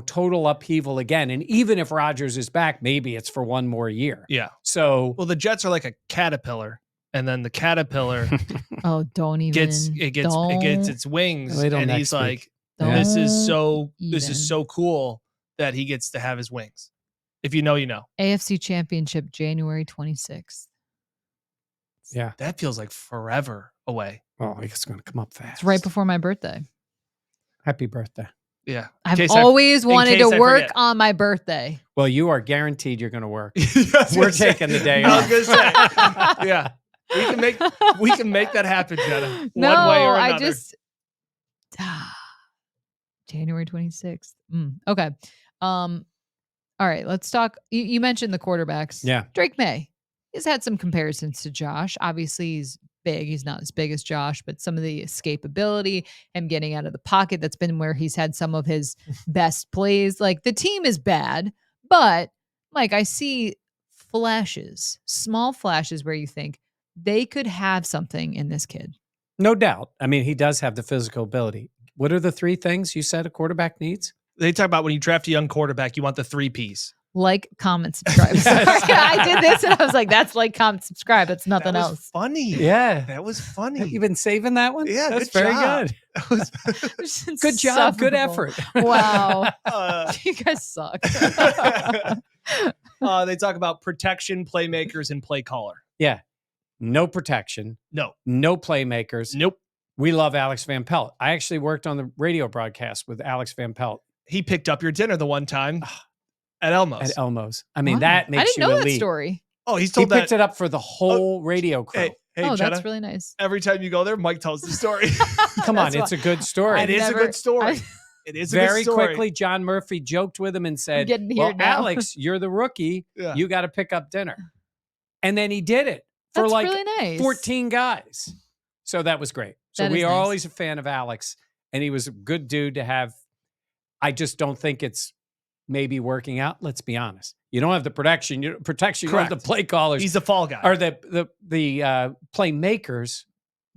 total upheaval again. And even if Rodgers is back, maybe it's for 1 more year. Yeah. So, well, the Jets are like a caterpillar, and then the caterpillar gets its wings, and he's like, this is so cool that he gets to have his wings. If you know, you know. AFC Championship, January 26th. Yeah. That feels like forever away. Oh, I guess it's going to come up fast. It's right before my birthday. Happy birthday. Yeah. I've always wanted to work on my birthday. Well, you are guaranteed you're going to work. We're taking the day off. I was going to say, yeah. We can make that happen, Jenna. No, one way or another. I just January 26th. Okay. All right, let's talk. You mentioned the quarterbacks. Yeah. Drake Maye. He's had some comparisons to Josh. Obviously, he's big. He's not as big as Josh, but some of the escapability, him getting out of the pocket, that's been where he's had some of his best plays. Like, the team is bad, but Mike, I see flashes, small flashes where you think they could have something in this kid. No doubt. I mean, he does have the physical ability. What are the 3 things you said a quarterback needs? They talk about when you draft a young quarterback, you want the 3 Ps. Like, comment, subscribe. Sorry, I did this and I was like, that's like, comment, subscribe. It's nothing that was else. Funny. Yeah. That was funny. Have you been saving that one? Yeah, that's good very job. Good. Good job. Good effort. Wow. You guys suck. They talk about protection, playmakers, and play caller. Yeah. No protection. No playmakers. Nope. We love Alex Van Pelt. I actually worked on the radio broadcast with Alex Van Pelt. He picked up your dinner the one time at Elmo's. At Elmo's. I mean, that makes you I didn't know elite. that story. Oh, he picked it up for the whole radio crew. Hey, Jenna, that's really nice. Every time you go there, Mike tells the story. Come on, it's a good story. It is a good story. It is a Very good story. quickly, John Murphy joked with him and said, well, Alex, you're the rookie. Yeah. You got to pick up dinner. And then he did it for That's like really nice. 14 guys. So that was great. So That we is are nice. always a fan of Alex, and he was a good dude to have. I just don't think it's maybe working out. Let's be honest. You don't have the protection. You don't have the play callers. He's the fall guy. Or the playmakers.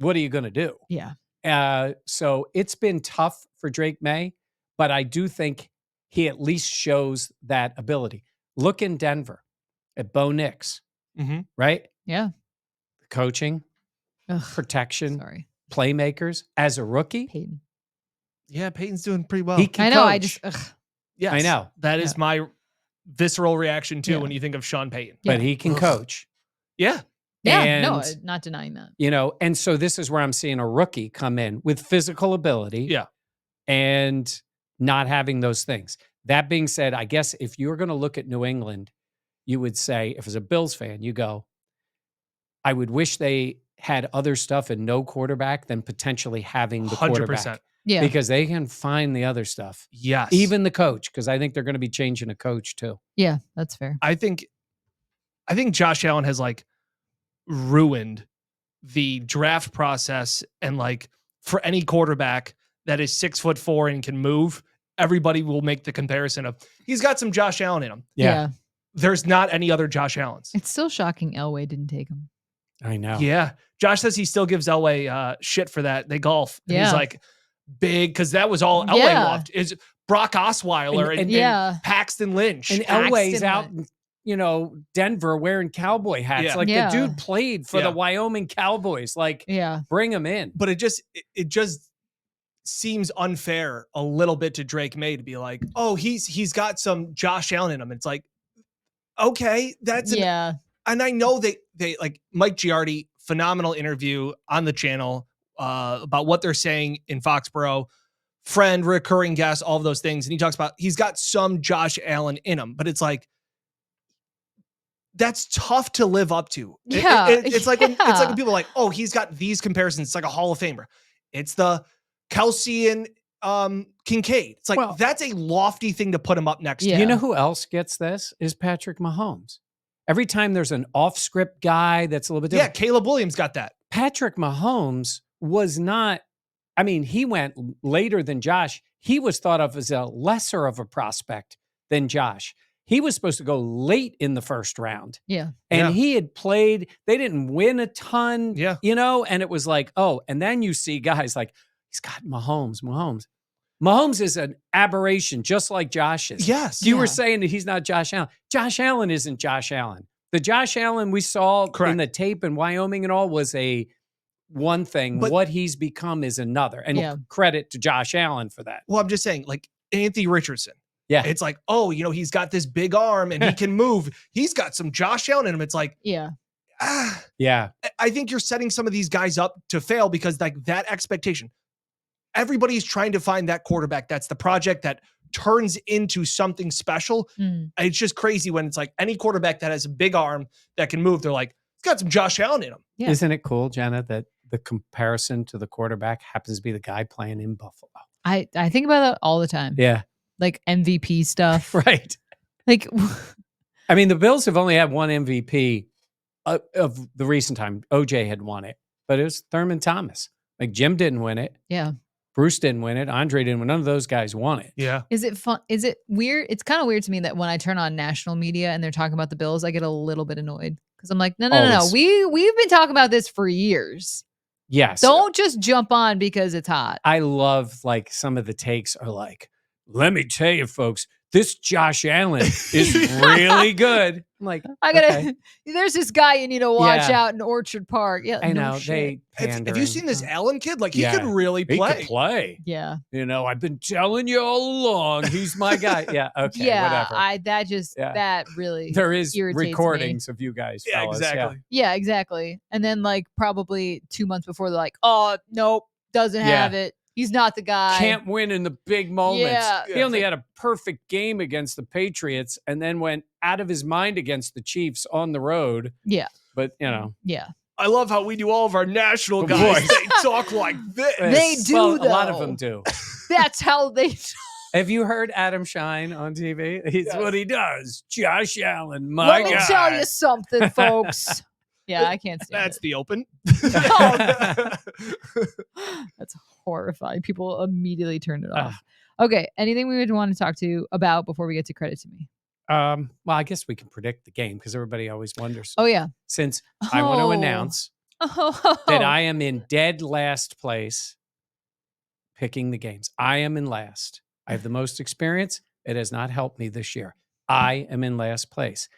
what are you going to do? Yeah. So it's been tough for Drake Maye, but I do think he at least shows that ability. Look in Denver at Bo Nix, right? Yeah. Coaching, Ugh, protection, sorry. playmakers. As a rookie, Peyton. Yeah, Peyton's doing pretty well. he can I know. coach. Yes, I know. That is my visceral reaction too Yeah. when you think of Sean Payton. Yeah. But he can coach. Yeah. Yeah. No, And, not denying that. you know, and so this is where I'm seeing a rookie come in with physical ability. Yeah. And not having those things. That being said, I guess if you're going to look at New England, you would say, if as a Bills fan, you go, I would wish they had other stuff and no quarterback than potentially having the 100%. quarterback. Yeah. Because they can find the other stuff. Yes. Even the coach, because I think they're going to be changing a coach too. Yeah, that's fair. I think Josh Allen has like ruined the draft process, and like for any quarterback that is 6'4" and can move, everybody will make the comparison of he's got some Josh Allen in him. Yeah. There's not any other Josh Allens. It's still shocking Elway didn't take him. I know. Yeah. Josh says he still gives Elway shit for that. They golf. And he's like big, because that was all Elway loved is Brock Osweiler and Paxton Lynch. And Elway's out in, you know, Denver wearing cowboy hats. Yeah. Like the dude played for the Wyoming Cowboys. Like, bring him in. But it just seems unfair a little bit to Drake Maye to be like, oh, he's got some Josh Allen in him. It's like, okay, that's and I know they like Mike Giardi, phenomenal interview on the channel about what they're saying in Foxborough, friend, recurring guest, all of those things. And he talks about he's got some Josh Allen in him, but it's like, that's tough to live up to. Yeah. It's like when people are like, oh, he's got these comparisons. It's like a Hall of Famer. It's the Kelsey and Kincaid. It's like, that's a lofty thing to put him up next to. You know who else gets this is Patrick Mahomes. Every time there's an off-script guy that's a little bit different. Yeah, Caleb Williams got that. Patrick Mahomes was not, I mean, he went later than Josh. He was thought of as a lesser of a prospect than Josh. He was supposed to go late in the first round. Yeah. And he had played, they didn't win a ton, Yeah. you know, and it was like, oh, and then you see guys like, he's got Mahomes. Mahomes is an aberration, just like Josh is. Yes. You were saying that he's not Josh Allen. Josh Allen isn't Josh Allen. The Josh Allen we saw in the tape in Wyoming and all was a one thing. But what he's become is another. And credit to Josh Allen for that. Well, I'm just saying, like Anthony Richardson. Yeah. It's like, oh, you know, he's got this big arm and he can move. He's got some Josh Allen in him. It's like, yeah. I think you're setting some of these guys up to fail because like that expectation. Everybody's trying to find that quarterback. That's the project that turns into something special. It's just crazy when it's like any quarterback that has a big arm that can move, they're like, it's got some Josh Allen in him. Yeah. Isn't it cool, Jenna, that the comparison to the quarterback happens to be the guy playing in Buffalo? I think about that all the time. Yeah. Like MVP stuff. Right. Like, I mean, the Bills have only had one MVP of the recent time. OJ had won it, but it was Thurman Thomas. Like Jim didn't win it. Yeah. Bruce didn't win it. Andre didn't win. None of those guys won it. Yeah. Is it fun? Is it weird? It's kind of weird to me that when I turn on national media and they're talking about the Bills, I get a little bit annoyed because I'm like, no. We've been talking about this for years. Yes. Don't just jump on because it's hot. I love like some of the takes are like, let me tell you, folks, this Josh Allen is really good. I'm like, I gotta. There's this guy you need to watch out in Orchard Park. Yeah, I know they. Have you seen this Allen kid? Like he could really play. He could play. Yeah. You know, I've been telling you all along. He's my guy. Yeah. Okay. Yeah. Whatever. That really. There is recordings me. of you guys. Yeah. Fellas. Exactly. Yeah. Exactly. And then like probably 2 months before, they're like, oh nope, doesn't have it. He's not the guy. Can't win in the big moments. Yeah. He only had a perfect game against the Patriots and then went out of his mind against the Chiefs on the road. Yeah. But, you know. Yeah. I love how we do all of our national guys. They talk like this. They do, though. A lot of them do. That's how they Have you heard Adam Shine on TV? He's what he does. Josh Allen, my guy. Let me tell you something, folks. Yeah, I can't stand That's it. the open. That's horrifying. People immediately turned it off. Okay, anything we would want to talk to about before we get to credit to me? Well, I guess we can predict the game because everybody always wonders. Oh, yeah. Since I want to announce that I am in dead last place picking the games. I am in last. I have the most experience. It has not helped me this year. I am in last place.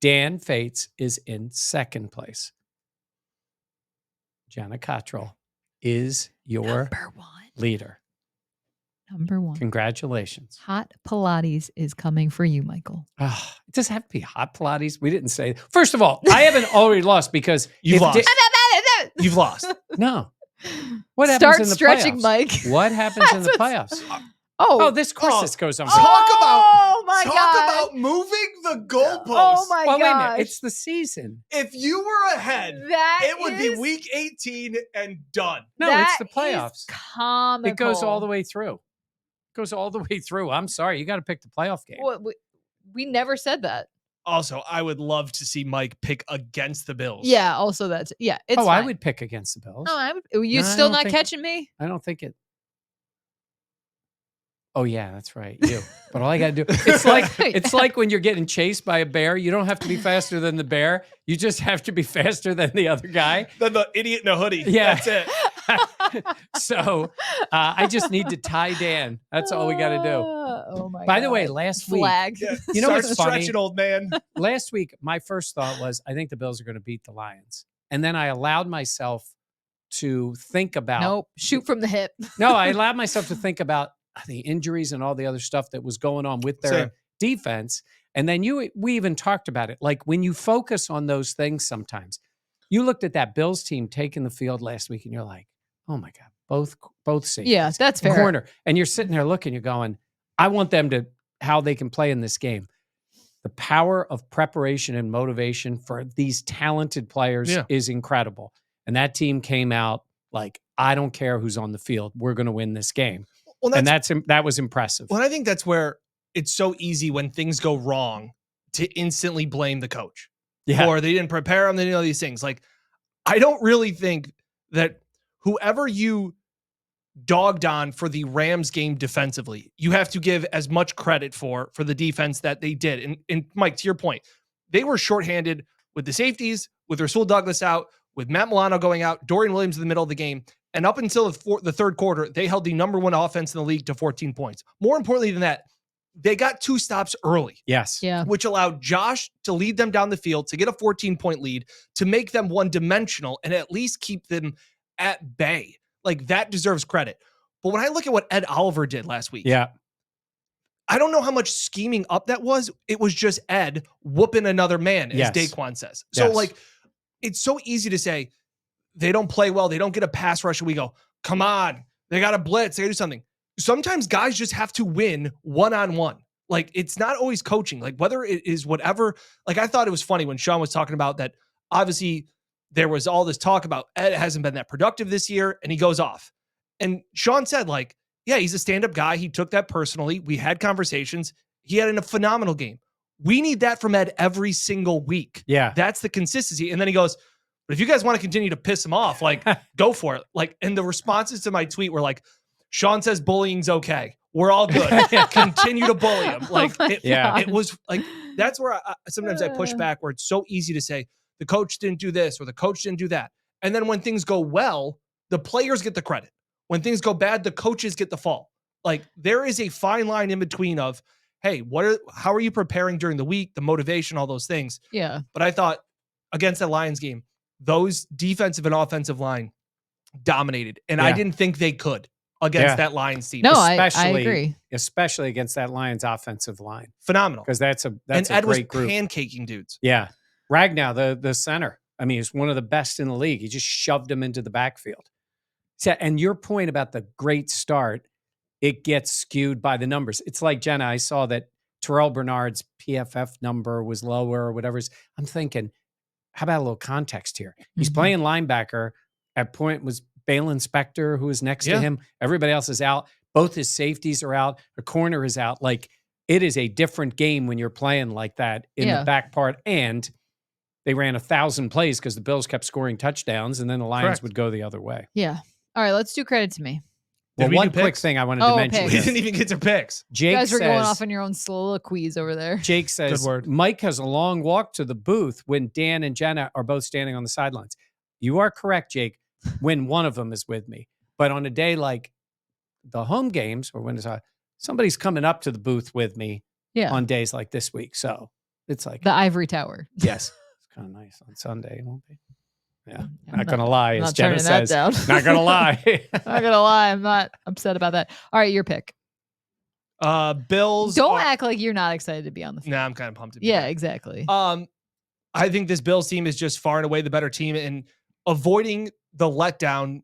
Dan Fates is in second place. Jenna Cottrell is your Number 1. leader. Number 1. Congratulations. Hot Pilates is coming for you, Michael. It doesn't have to be hot Pilates. We didn't say. First of all, I haven't already lost because You've lost. You've lost. No. What happens Start in the stretching, playoffs? Mike. What happens in the playoffs? This goes on. Oh my God. Talk about moving the goalposts. Oh my Well, wait a minute. gosh. It's the season. If you were ahead, That it would be is- week 18 and done. No, that it's the playoffs. is comical. It goes all the way through. It goes all the way through. I'm sorry. You got to pick the playoff game. Well, we never said that. Also, I would love to see Mike pick against the Bills. Yeah, also that's it's I fine. would pick against the Bills. No, I would. You No, I still don't not think- catching me? I don't think it. Oh yeah, that's right. You. But all I got to do, it's like when you're getting chased by a bear. You don't have to be faster than the bear. You just have to be faster than the other guy. Then the idiot in a hoodie. Yeah. That's it. So I just need to tie Dan. That's all we got to do. Oh my By God. the way, last week, Flag. Yeah. You know Start what's funny? stretching, old man. last week, my first thought was, I think the Bills are going to beat the Lions. And then I allowed myself to think about. Nope. Shoot from the hip. No, I allowed myself to think about the injuries and all the other stuff that was going on with their Same. defense. And then we even talked about it. Like when you focus on those things sometimes, you looked at that Bills team taking the field last week and you're like, oh my God, both safeties. Yeah, that's fair. Corner. And you're sitting there looking, you're going, I want them to, how they can play in this game. The power of preparation and motivation for these talented players is incredible. And that team came out like, I don't care who's on the field. We're going to win this game. Well, And that was impressive. Well, I think that's where it's so easy when things go wrong to instantly blame the coach. Yeah. Or they didn't prepare them, they didn't know these things. Like, I don't really think that whoever you dogged on for the Rams game defensively, you have to give as much credit for the defense that they did. And Mike, to your point, they were shorthanded with the safeties, with Rasul Douglas out, with Matt Milano going out, Dorian Williams in the middle of the game. And up until the third quarter, they held the number 1 offense in the league to 14 points. More importantly than that, they got 2 stops early. Yes. Yeah. Which allowed Josh to lead them down the field, to get a 14-point lead, to make them one-dimensional, and at least keep them at bay. Like, that deserves credit. But when I look at what Ed Oliver did last week, I don't know how much scheming up that was. It was just Ed whooping another man, as Daquan says. So, like, it's so easy to say, they don't play well, they don't get a pass rush, and we go, come on, they got to blitz, they got to do something. Sometimes guys just have to win one-on-one. Like, it's not always coaching. Like, whether it is whatever, like, I thought it was funny when Sean was talking about that. Obviously, there was all this talk about Ed hasn't been that productive this year, and he goes off. And Sean said, like, yeah, he's a stand-up guy. He took that personally. We had conversations. He had a phenomenal game. We need that from Ed every single week. Yeah. That's the consistency. And then he goes, but if you guys want to continue to piss him off, like, go for it. Like, and the responses to my tweet were like, Sean says bullying's okay. We're all good. Continue to bully him. Like, it was like, that's where sometimes I push back, where it's so easy to say the coach didn't do this or the coach didn't do that. And then when things go well, the players get the credit. When things go bad, the coaches get the fall. Like, there is a fine line in between of, hey, how are you preparing during the week, the motivation, all those things. Yeah. But I thought against that Lions game, those defensive and offensive line dominated. And I didn't think they could against that Lions team. No, I agree. Especially against that Lions offensive line. Phenomenal. Because that's a Ed great group. was pancaking dudes. Yeah. Ragnow, the center, I mean, he's one of the best in the league. He just shoved him into the backfield. So, and your point about the great start, it gets skewed by the numbers. It's like, Jenna, I saw that Terrell Bernard's PFF number was lower or whatever. I'm thinking, how about a little context here? He's playing linebacker. At point was Balin Spector, who is next to him. Everybody else is out. Both his safeties are out. The corner is out. Like, it is a different game when you're playing like that in the back part. And they ran 1,000 plays because the Bills kept scoring touchdowns, and then the Lions would go the other way. Yeah. All right, let's do credit to me. Well, one quick thing I wanted to mention. We didn't even get to picks. Jake you guys were says, going off on your own soliloquies over there. Jake says, Mike has a long walk to the booth when Dan and Jenna are both standing on the sidelines. you are correct, Jake, when one of them is with me. But on a day like the home games or when it's somebody's coming up to the booth with me on days like this week. So it's like the ivory tower. Yes. It's kind of nice on Sunday. It won't be. Yeah. Not going to lie. As Jenna that says, down. not going to lie. Not going to lie. I'm not upset about that. All right. Your pick. Bills. Don't act like you're not excited to be on the field. Nah, I'm kind of pumped to be Yeah, back. exactly. I think this Bills team is just far and away the better team, and avoiding the letdown,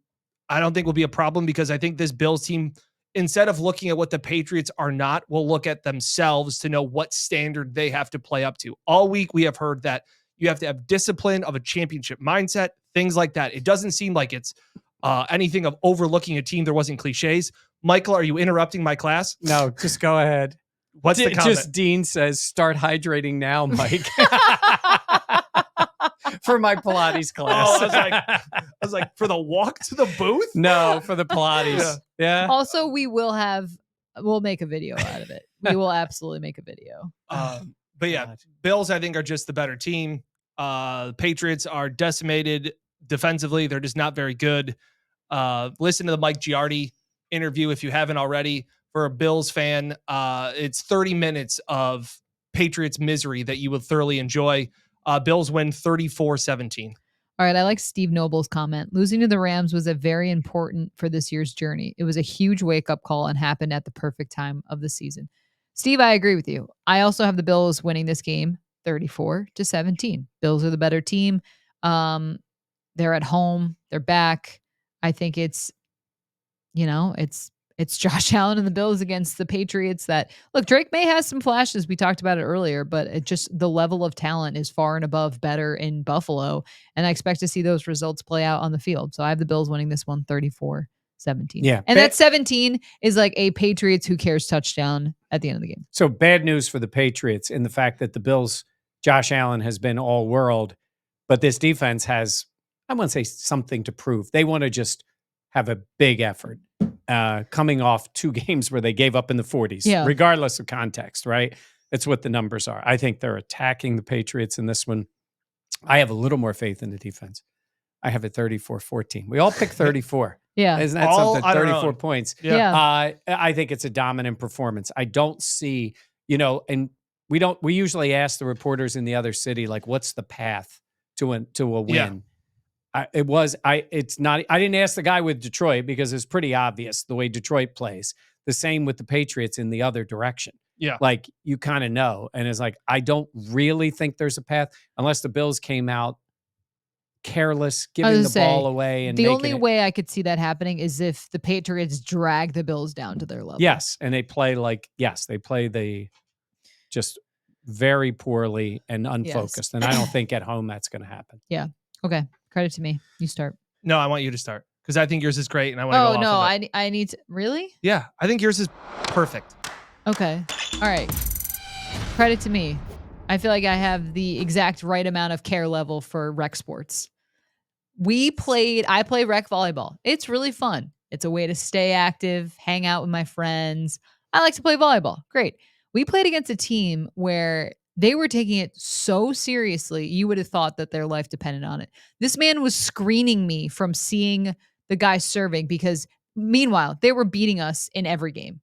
I don't think will be a problem, because I think this Bills team, instead of looking at what the Patriots are not, will look at themselves to know what standard they have to play up to. All week we have heard that you have to have discipline of a championship mindset, things like that. It doesn't seem like it's anything of overlooking a team. There wasn't cliches. Michael, are you interrupting my class? No, just go ahead. What's the comment? Just Dean says, start hydrating now, Mike. For my Pilates class. Oh, I was like, for the walk to the booth? No, for the Pilates. Yeah. Also, we'll make a video out of it. We will absolutely make a video. But yeah, Bills, I think, are just the better team. Patriots are decimated defensively. They're just not very good. Listen to the Mike Giardi interview if you haven't already. For a Bills fan, it's 30 minutes of Patriots misery that you would thoroughly enjoy. Bills win 34-17. All right. I like Steve Noble's comment. Losing to the Rams was very important for this year's journey. It was a huge wake-up call and happened at the perfect time of the season. Steve, I agree with you. I also have the Bills winning this game 34-17. Bills are the better team. They're at home. They're back. I think it's Josh Allen and the Bills against the Patriots. That look, Drake Maye has some flashes. We talked about it earlier, but it just the level of talent is far and above better in Buffalo. And I expect to see those results play out on the field. So I have the Bills winning this one 34-17. Yeah. And that 17 is like a Patriots who cares touchdown at the end of the game. So bad news for the Patriots in the fact that the Bills, Josh Allen has been all world, but this defense has, I wouldn't say something to prove. They want to just have a big effort. Coming off 2 games where they gave up in the 40s, regardless of context, right? That's what the numbers are. I think they're attacking the Patriots in this one. I have a little more faith in the defense. I have it 34-14. We all pick 34. Yeah. Isn't that All something? 34 points. Yeah. I think it's a dominant performance. I don't see, and we usually ask the reporters in the other city, like, what's the path to a win? Yeah. I didn't ask the guy with Detroit because it's pretty obvious the way Detroit plays. The same with the Patriots in the other direction. Yeah. Like, you kind of know. And it's like, I don't really think there's a path unless the Bills came out careless, giving the ball away. And the only way I could see that happening is if the Patriots drag the Bills down to their level. Yes. And they play just very poorly and unfocused. And I don't think at home that's going to happen. Yeah. Okay. Credit to me. You start. No, I want you to start because I think yours is great and I want to go off no, of it. I need to. Really? Yeah, I think yours is perfect. Okay. All right. Credit to me. I feel like I have the exact right amount of care level for rec sports. I play rec volleyball. It's really fun. It's a way to stay active, hang out with my friends. I like to play volleyball. Great. We played against a team where they were taking it so seriously, you would have thought that their life depended on it. This man was screening me from seeing the guy serving because, meanwhile, they were beating us in every game.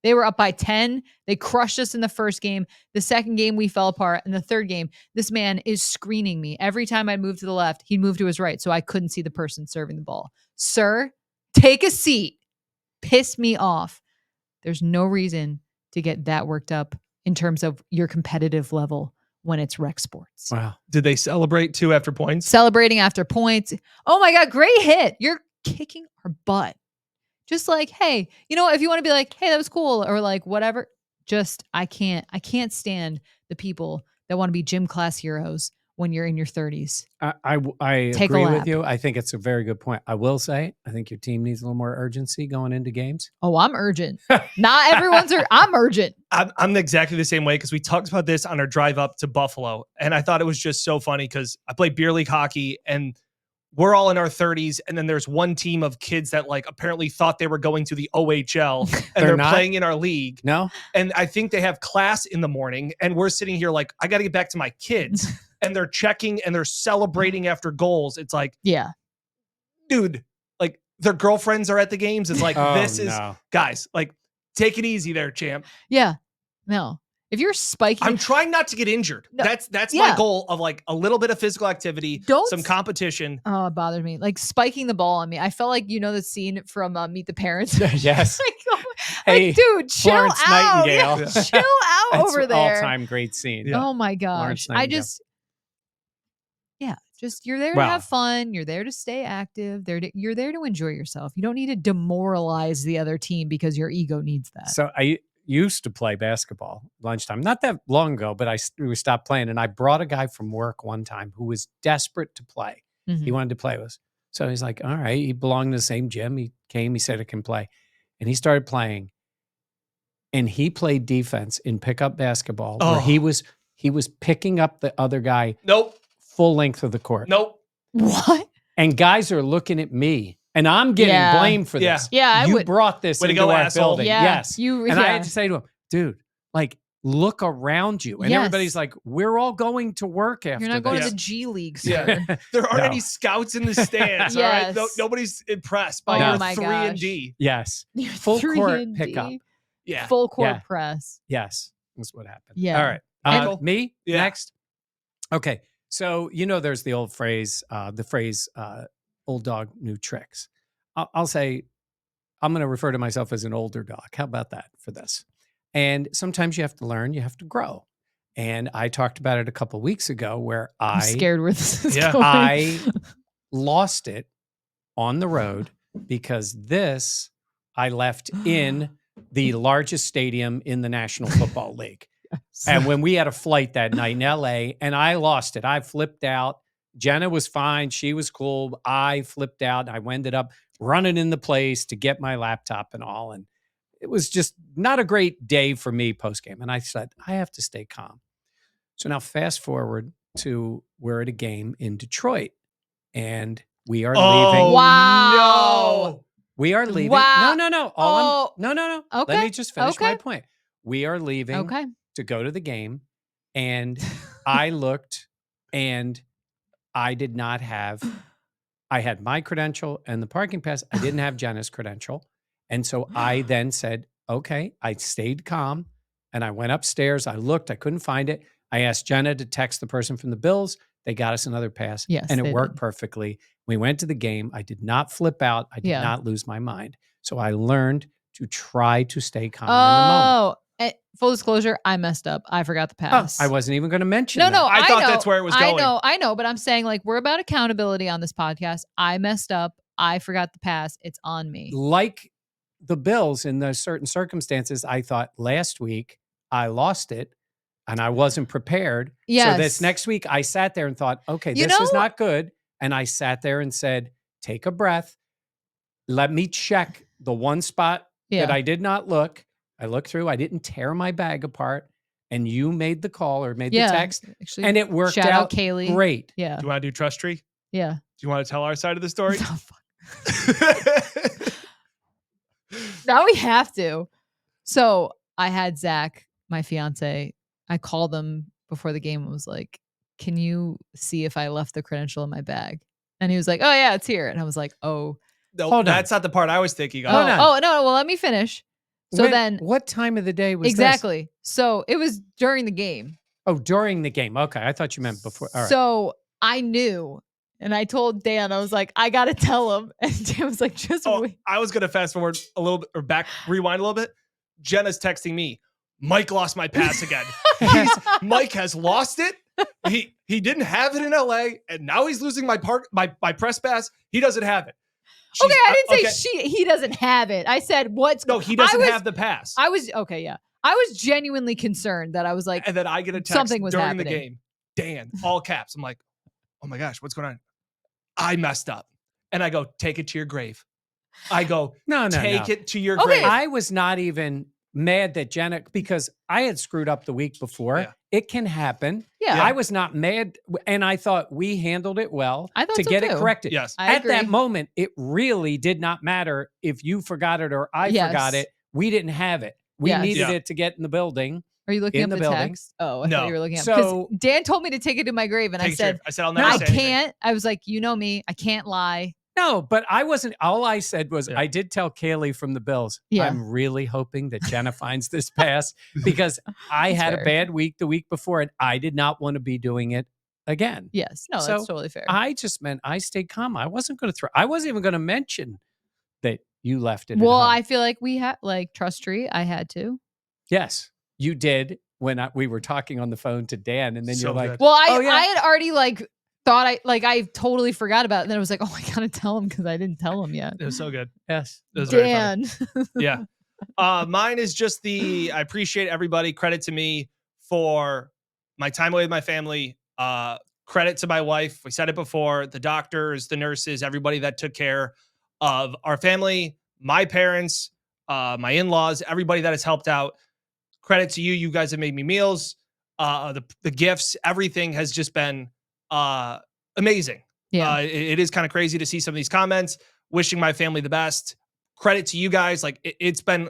They were up by 10. They crushed us in the first game. The second game, we fell apart. And the third game, this man is screening me. Every time I'd move to the left, he'd move to his right, so I couldn't see the person serving the ball. Sir, take a seat. Piss me off. There's no reason to get that worked up in terms of your competitive level when it's rec sports. Wow. Did they celebrate too after points? Celebrating after points. Oh my God, great hit. You're kicking our butt. Just like, hey, if you want to be like, hey, that was cool, or like whatever, just I can't stand the people that want to be gym class heroes when you're in your 30s. I agree with you. I think it's a very good point. I will say, I think your team needs a little more urgency going into games. Oh, I'm urgent. Not everyone's I'm urgent. I'm exactly the same way because we talked about this on our drive up to Buffalo. And I thought it was just so funny because I play beer league hockey and we're all in our 30s. And then there's one team of kids that like apparently thought they were going to the OHL and they're playing in our league. No. And I think they have class in the morning and we're sitting here like, I got to get back to my kids. and they're checking and they're celebrating after goals. It's like, Yeah. dude, like their girlfriends are at the games. It's like, guys, like take it easy there, champ. Yeah. No. If you're spiking, I'm trying not to get injured. No. That's my goal of like a little bit of physical activity, some competition. Oh, it bothers me. Like spiking the ball on me. I felt like, the scene from Meet the Parents. Yes. Hey, dude, chill Florence out. Nightingale. Yeah, chill out over there. All-time great scene. Yeah. Oh my gosh. You're there to have fun. You're there to stay active. You're there to enjoy yourself. You don't need to demoralize the other team because your ego needs that. So I used to play basketball lunchtime, not that long ago, but we stopped playing. And I brought a guy from work one time who was desperate to play. Mm-hmm. He wanted to play with us. So he's like, all right, he belonged to the same gym. He came, he said, I can play. And he started playing. And he played defense in pickup basketball where he was picking up the other guy. Nope. Full length of the court. Nope. What? And guys are looking at me. And I'm getting blamed for this. Yeah, you brought this into our building. Yeah. Yes. And I had to say to him, dude, like, look around you. And everybody's like, we're all going to work after this. You're not going to the G League, sir. Yeah. There aren't any scouts in the stands. Yes. All right? Nobody's impressed by your 3-and-D. Yes. Your Full court 3-and-D. pickup. Yeah. Full court press. Yes. That's what happened. Yeah. All right. Me? Yeah. Next? Okay. So, there's the old phrase, old dog, new tricks. I'll say, I'm going to refer to myself as an older dog. How about that for this? And sometimes you have to learn, you have to grow. And I talked about it a couple of weeks ago where I'm scared where this is going. I lost it on the road because I left in the largest stadium in the National Football League. And when we had a flight that night in LA and I lost it, I flipped out. Jenna was fine. She was cool. I flipped out. I ended up running in the place to get my laptop and all. And it was just not a great day for me post-game. And I said, I have to stay calm. So now fast forward to we're at a game in Detroit and we are leaving. Wow. No. We are leaving. Wow. No. No. Okay. Let me just finish my point. We are leaving. Okay. To go to the game, and I looked, and I did not have. I had my credential and the parking pass. I didn't have Jenna's credential, and so I then said, "Okay." I stayed calm, and I went upstairs. I looked. I couldn't find it. I asked Jenna to text the person from the Bills. They got us another pass, and it worked perfectly. We went to the game. I did not flip out. I did not lose my mind. So I learned to try to stay calm in the moment. Full disclosure, I messed up. I forgot the pass. I wasn't even going to mention that. No, I thought that's where it was going. I know, but I'm saying like we're about accountability on this podcast. I messed up. I forgot the pass. It's on me. Like the Bills in those certain circumstances, I thought last week I lost it and I wasn't prepared. Yes. So this next week I sat there and thought, okay, this is not good. And I sat there and said, take a breath. Let me check the one spot that I did not look. I looked through. I didn't tear my bag apart. And you made the call or made the text. Actually, and it worked out Kaylee. Great. Yeah. Do you want to do Trust Tree? Yeah. Do you want to tell our side of the story? Oh, fuck. Now we have to. So I had Zach, my fiance, I called him before the game and was like, can you see if I left the credential in my bag? And he was like, oh, yeah, it's here. And I was like, oh. No, that's not the part I was thinking of. Oh, no. Well, let me finish. So what time of the day was exactly? This? So it was during the game. Oh, during the game. Okay. I thought you meant before. All right. So I knew. And I told Dan, I was like, I got to tell him. And Dan was like, just wait. I was going to fast forward a little bit or rewind a little bit. Jenna's texting me, Mike lost my pass again. Mike has lost it. He didn't have it in LA. And now he's losing my press pass. He doesn't have it. I didn't say he doesn't have it. I said, No, he doesn't have the pass. I was genuinely concerned that I was like, and then I get a text something was during happening. The game. Dan, all caps. I'm like, oh my gosh, what's going on? I messed up. And I go, take it to your grave. I go, take it to your grave. I was not even mad that Jenna, because I had screwed up the week before. Yeah. It can happen. Yeah. I was not mad. And I thought we handled it well to get it corrected. Yes. At that moment, it really did not matter if you forgot it or I forgot it. We didn't have it. We needed it to get in the building. Are you looking in up the the building. text? Oh, I No. thought you were looking up. Because So- Dan told me to take it to my grave, and I Take said, I said I'll no, never I say anything. can't. I was like, you know me. I can't lie. No, but I wasn't. All I said was Yeah. I did tell Kaylee from the Bills, Yeah. I'm really hoping that Jenna finds this pass because I That's had a fair. bad week the week before and I did not want to be doing it again. Yes. No, So, that's totally fair. I just meant I stayed calm. I wasn't going to throw. I wasn't even going to mention that you left it. Well, at home. I feel like we had, like, Trust Tree. I had to. Yes, you did when we were talking on the phone to Dan, and then So you're like, good. Well, Oh, yeah. I had already, like, thought I totally forgot about it. And then I was like, oh, I got to tell him because I didn't tell him yet. It was so good. yes. It was very funny. Dan. Yeah. Mine is just I appreciate everybody. Credit to me for my time away with my family. Credit to my wife. We said it before. The doctors, the nurses, everybody that took care of our family, my parents, my in-laws, everybody that has helped out. Credit to you. You guys have made me meals. The gifts, everything has just been amazing. Yeah. It is kind of crazy to see some of these comments. Wishing my family the best. Credit to you guys. Like it's been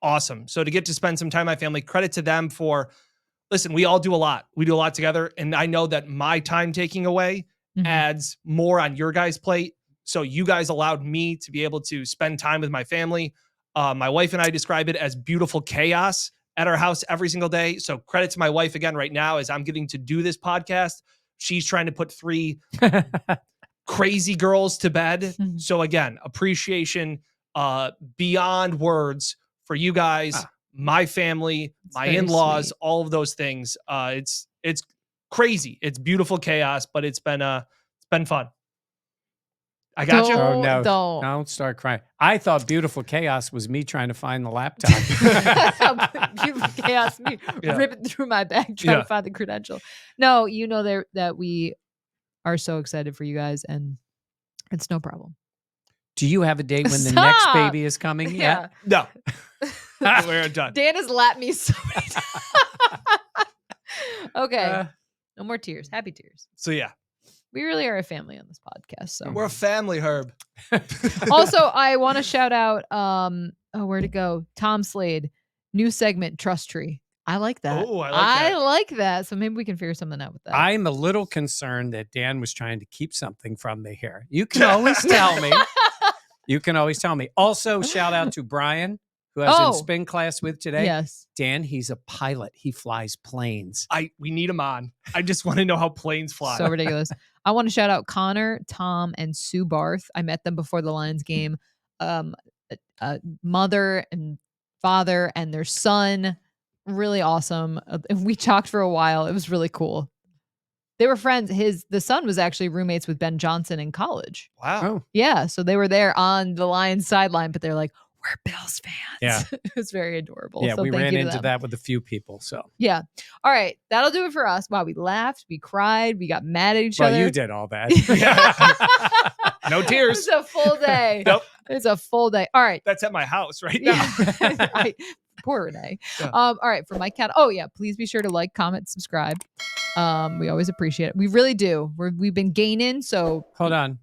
awesome. So to get to spend some time with my family, credit to them for, listen, we all do a lot. We do a lot together. And I know that my time taking away Mhm. adds more on your guys' plate. So you guys allowed me to be able to spend time with my family. My wife and I describe it as beautiful chaos at our house every single day. So credit to my wife again right now as I'm getting to do this podcast. She's trying to put 3 crazy girls to bed. Mhm. So again, appreciation beyond words for you guys, my family, my very in-laws, sweet. all of those things. It's crazy. It's beautiful chaos, but it's been fun. I got you. Oh no! Don't. Don't start crying. I thought beautiful chaos was me trying to find the laptop. Beautiful chaos. Me Yeah. ripping through my bag trying Yeah. to find the credential. No, you know that we are so excited for you guys, and it's no problem. Do you have a date when the next Stop! baby is coming? Yeah. No. We're done. Dan has lapped me so many times. Okay. Uh, No more tears. Happy tears. So yeah, We really are a family on this podcast. So we're a family, Herb. also, I want to shout out where'd it go? Tom Slade, new segment, Trust Tree. I like that. Oh, I like that. like that. So maybe we can figure something out with that. I'm a little concerned that Dan was trying to keep something from me here. You can always tell me. You can always tell me. Also, shout out to Brian, who I was Oh. in spin class with today. Yes. Dan, he's a pilot. He flies planes. We need him on. I just want to know how planes fly. So ridiculous. I want to shout out Connor, Tom, and Sue Barth. I met them before the Lions game. Mother and father and their son. Really awesome. And we talked for a while. It was really cool. They were friends. The son was actually roommates with Ben Johnson in college. Wow. Oh, Yeah. So they were there on the Lions sideline, but they're like, we're Bills fans. Yeah. It was very adorable. yeah. So We thank ran you to into them. that with a few people. So, Yeah. All right. That'll do it for us. Wow. We laughed. We cried. We got mad at each well, other. you did all that. No It tears. was a full day. Nope. It's a full day. All right. That's at my house right now. Yeah. Right. Poor Renee. Yeah. All right. For my cat. Oh yeah. Please be sure to like, comment, subscribe. We always appreciate it. We really do. We've been gaining. So. Hold on.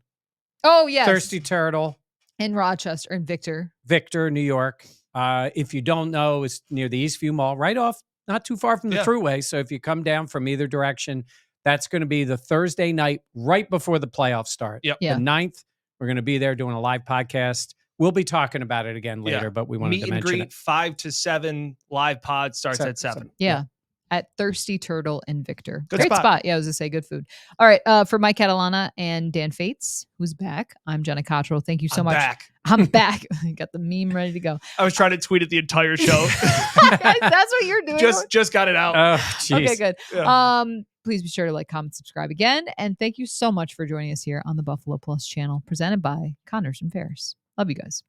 Oh yes. Thirsty Turtle, In Rochester and Victor. New York. If you don't know, it's near the Eastview Mall, right off, not too far from the Yeah. Thruway. So if you come down from either direction, that's going to be the Thursday night right before the playoffs start. Yep. Yeah. The 9th, we're going to be there doing a live podcast. We'll be talking about it again later, Yeah. but we wanted Meet to and mention greet it. 5 5 to 7 live pod starts at 7. Yeah. At Thirsty Turtle and Victor. Good Great spot. Yeah, I was going to say good food. All right. For Mike Catalana and Dan Fates, who's back, I'm Jenna Cottrell. Thank you so I'm much. back. I'm back. Got the meme ready to go. I was trying to tweet it the entire show. That's what you're doing. just got it out. Oh, jeez. Okay, good. Yeah. Please be sure to like, comment, subscribe again. And thank you so much for joining us here on the Buffalo Plus channel, presented by Connors and Ferris. Love you guys.